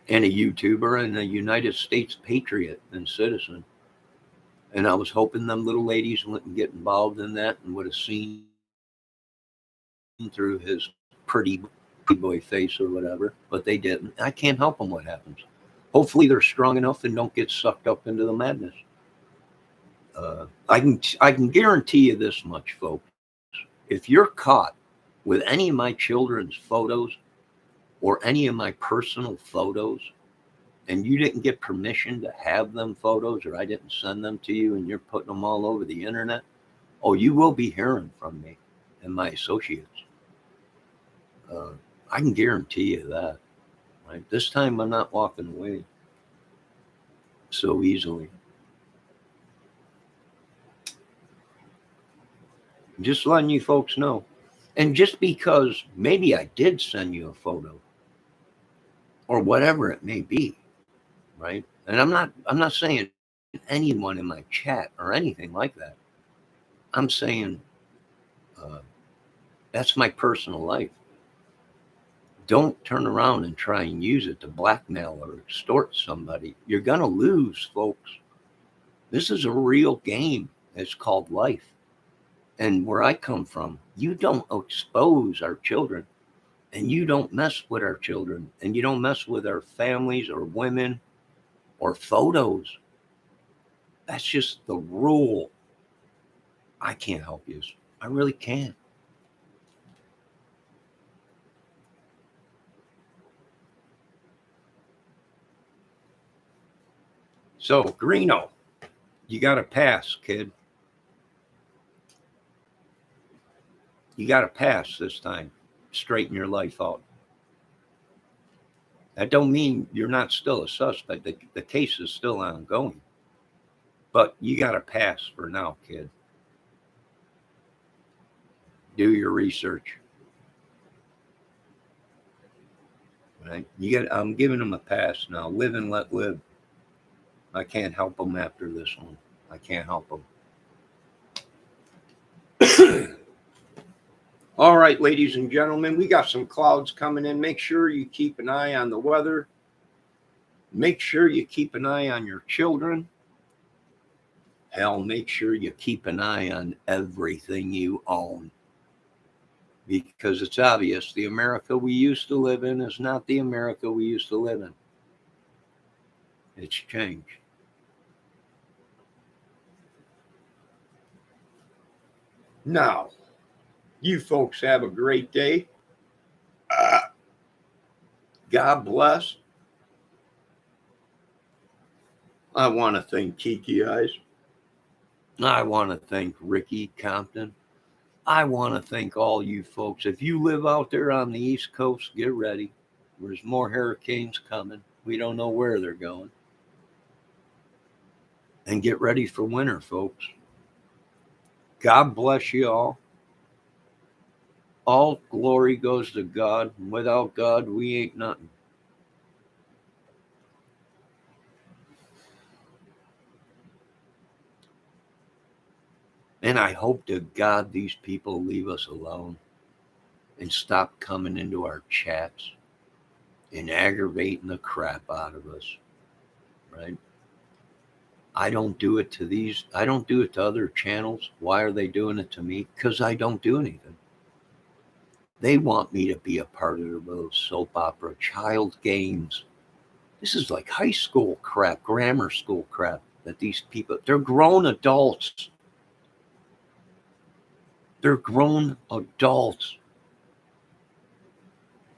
and a YouTuber and a United States patriot and citizen. And I was hoping them little ladies wouldn't get involved in that and would have seen through his pretty boy face or whatever, but they didn't. I can't help them what happens. Hopefully they're strong enough and don't get sucked up into the madness. I can guarantee you this much, folks. If you're caught with any of my children's photos or any of my personal photos, and you didn't get permission to have them photos, or I didn't send them to you, and you're putting them all over the internet, oh, you will be hearing from me and my associates. I can guarantee you that. Right? This time I'm not walking away so easily. Just letting you folks know. And just because maybe I did send you a photo or whatever it may be, right? And I'm not saying anyone in my chat or anything like that. I'm saying that's my personal life. Don't turn around and try and use it to blackmail or extort somebody. You're going to lose, folks. This is a real game. It's called life. And where I come from, you don't expose our children, and you don't mess with our children, and you don't mess with our families or women or photos. That's just the rule. I can't help you. I really can't. So, Greeno, you got to pass, kid. You got to pass this time. Straighten your life out. That don't mean you're not still a suspect. The case is still ongoing. But you got to pass for now, kid. Do your research. Right? I'm giving them a pass now. Live and let live. I can't help them after this one. I can't help them. All right, ladies and gentlemen, we got some clouds coming in. Make sure you keep an eye on the weather. Make sure you keep an eye on your children. Hell, make sure you keep an eye on everything you own. Because it's obvious the America we used to live in is not the America we used to live in. It's changed. Now, you folks have a great day. God bless. I want to thank Kiki Eyes. I want to thank Ricky Compton. I want to thank all you folks. If you live out there on the East Coast, get ready. There's more hurricanes coming. We don't know where they're going. And get ready for winter, folks. God bless you all. All glory goes to God. Without God, we ain't nothing. And I hope to God these people leave us alone and stop coming into our chats and aggravating the crap out of us, right? I don't do it to these. I don't do it to other channels. Why are they doing it to me? Because I don't do anything. They want me to be a part of their little soap opera, child games. This is like high school crap, grammar school crap that these people, they're grown adults. They're grown adults.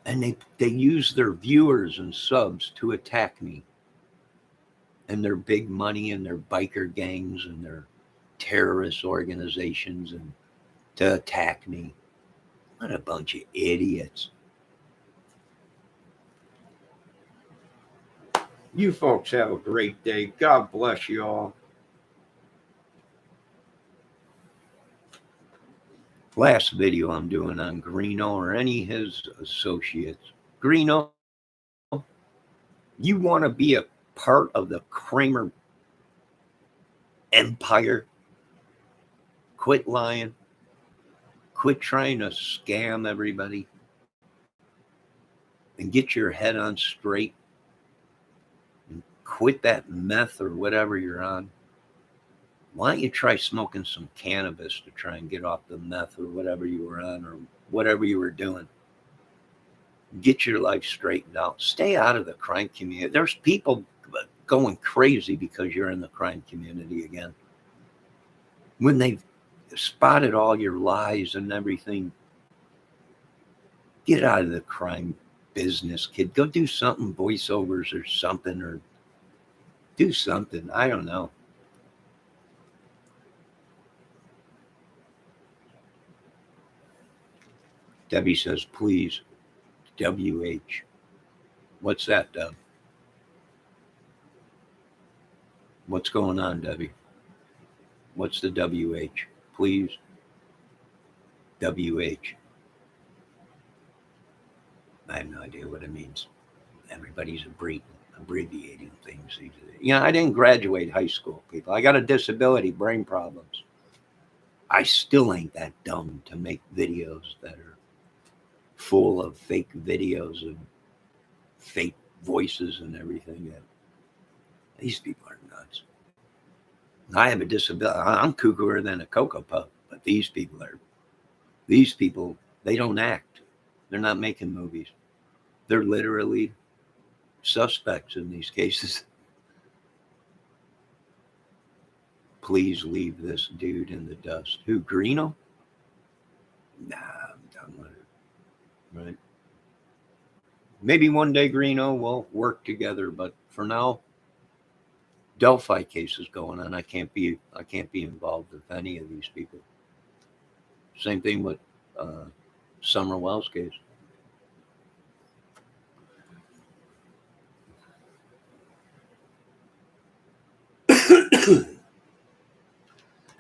And they use their viewers and subs to attack me and their big money and their biker gangs and their terrorist organizations and to attack me. What a bunch of idiots. You folks have a great day. God bless you all. Last video I'm doing on Greeno or any of his associates. Greeno, you want to be a part of the Kramer empire? Quit lying. Quit trying to scam everybody. And get your head on straight. And quit that meth or whatever you're on. Why don't you try smoking some cannabis to try and get off the meth or whatever you were on or whatever you were doing? Get your life straightened out. Stay out of the crime community. There's people going crazy because you're in the crime community again. When they've spotted all your lies and everything, get out of the crime business, kid. Go do something, voiceovers or something, or do something. I don't know. Debbie says, please, WH. What's that, Deb? What's going on, Debbie? What's the WH? Please, WH. I have no idea what it means. Everybody's abbreviating things. You know, I didn't graduate high school, people. I got a disability, brain problems. I still ain't that dumb to make videos that are full of fake videos of fake voices and everything. These people are nuts. I have a disability. I'm cuckooer than a Cocoa Puff, but these people, they don't act. They're not making movies. They're literally suspects in these cases. Please leave this dude in the dust. Who, Greeno? Nah, I'm done with it. Right? Maybe one day Greeno will work together, but for now, Delphi case is going on. I can't be involved with any of these people. Same thing with Summer Wells case.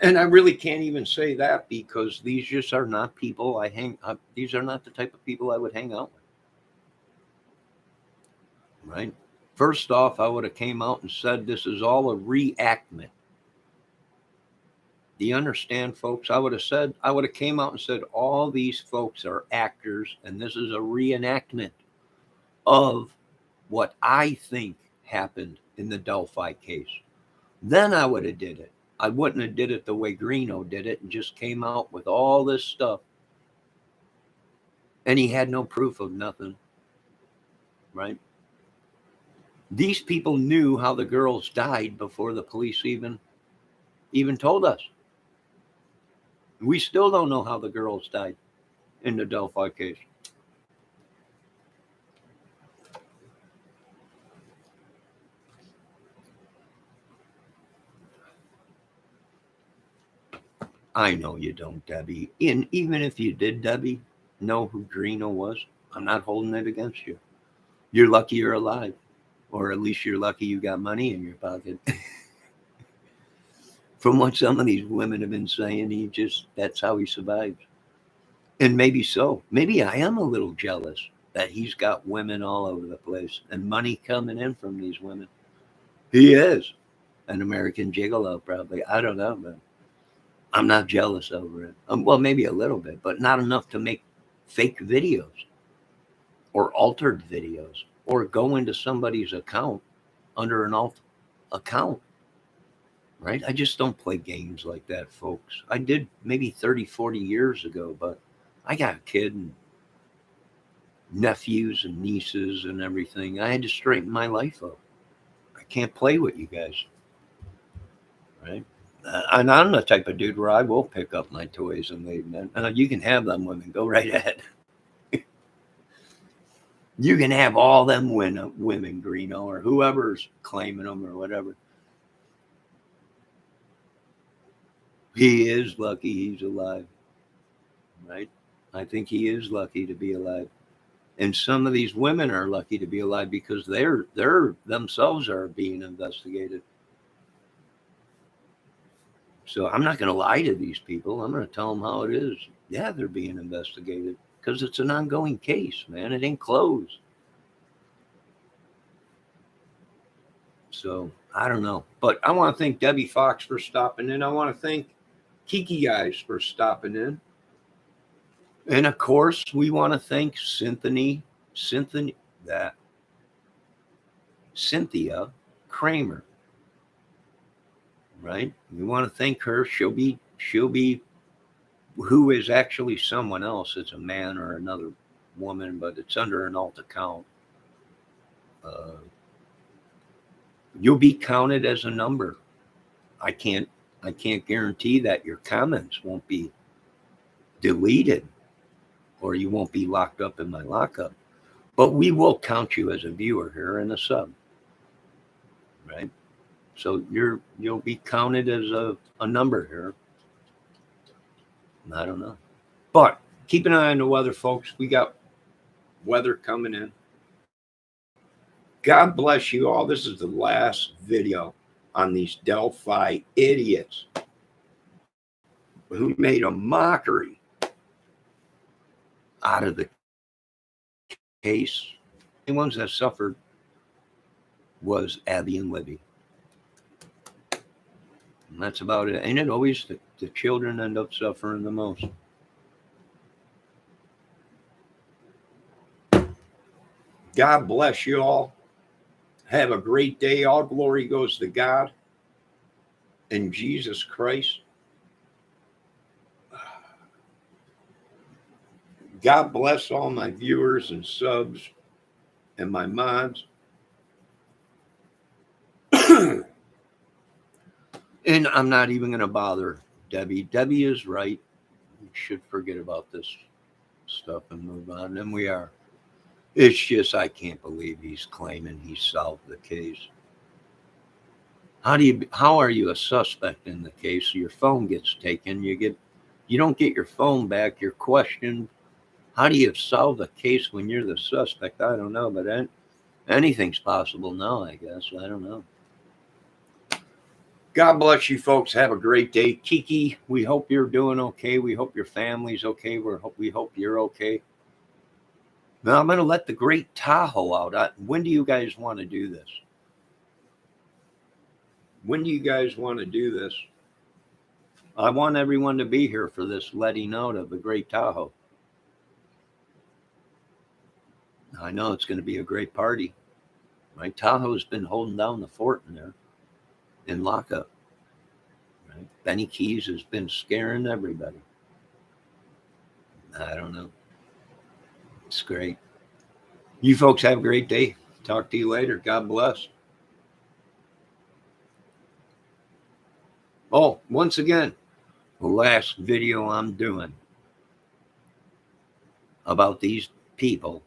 And I really can't even say that because these just are not people I hang up. These are not the type of people I would hang out with. Right? First off, I would have came out and said this is all a reenactment. Do you understand, folks? I would have came out and said all these folks are actors and this is a reenactment of what I think happened in the Delphi case. Then I would have did it. I wouldn't have did it the way Greeno did it and just came out with all this stuff. And he had no proof of nothing. Right? These people knew how the girls died before the police even told us. We still don't know how the girls died in the Delphi case. I know you don't, Debbie. And even if you did, Debbie, know who Greeno was, I'm not holding it against you. You're lucky you're alive. Or at least you're lucky you got money in your pocket. From what some of these women have been saying, that's how he survives. And maybe so. Maybe I am a little jealous that he's got women all over the place and money coming in from these women. He is an American gigolo, probably. I don't know, but I'm not jealous over it. Well, maybe a little bit, but not enough to make fake videos or altered videos or go into somebody's account under an alt account. right? I just don't play games like that, folks. I did maybe 30, 40 years ago, but I got a kid and nephews and nieces and everything. I had to straighten my life up. I can't play with you guys, right? And I'm the type of dude where I will pick up my toys and leave them. You can have them, women. Go right ahead. You can have all them women, Greeno, or whoever's claiming them or whatever. He is lucky he's alive, right? I think he is lucky to be alive. And some of these women are lucky to be alive because they're themselves are being investigated. So I'm not going to lie to these people. I'm going to tell them how it is. Yeah, they're being investigated because it's an ongoing case, man. It ain't closed. So I don't know. But I want to thank Debbie Fox for stopping in. I want to thank Kiki guys for stopping in. And of course, we want to thank Cynthia Kramer. Right? We want to thank her. She'll be who is actually someone else. It's a man or another woman, but it's under an alt account. You'll be counted as a number. I can't guarantee that your comments won't be deleted or you won't be locked up in my lockup, but we will count you as a viewer here and a sub, right? So you'll be counted as a number here. I don't know, but keep an eye on the weather, folks. We got weather coming in. God bless you all. This is the last video on these Delphi idiots who made a mockery out of the case. The ones that suffered was Abby and Libby. And that's about it. Ain't it always the children end up suffering the most? God bless you all. Have a great day. All glory goes to God and Jesus Christ. God bless all my viewers and subs and my mods. And I'm not even going to bother Debbie. Debbie is right. We should forget about this stuff and move on. And we are. It's just I can't believe he's claiming he solved the case. How are you a suspect in the case? Your phone gets taken. You don't get your phone back. You're questioned. How do you solve the case when you're the suspect? I don't know, but anything's possible now, I guess. I don't know. God bless you, folks. Have a great day. Kiki, we hope you're doing okay. We hope your family's okay. We hope you're okay. Now, I'm going to let the great Tahoe out. When do you guys want to do this? When do you guys want to do this? I want everyone to be here for this letting out of the great Tahoe. I know it's going to be a great party. Right? Tahoe's been holding down the fort in there in lockup. Right? Benny Keys has been scaring everybody. I don't know. It's great. You folks have a great day. Talk to you later. God bless. Oh, once again, the last video I'm doing about these people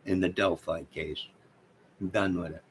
in the Delphi case. I'm done with it.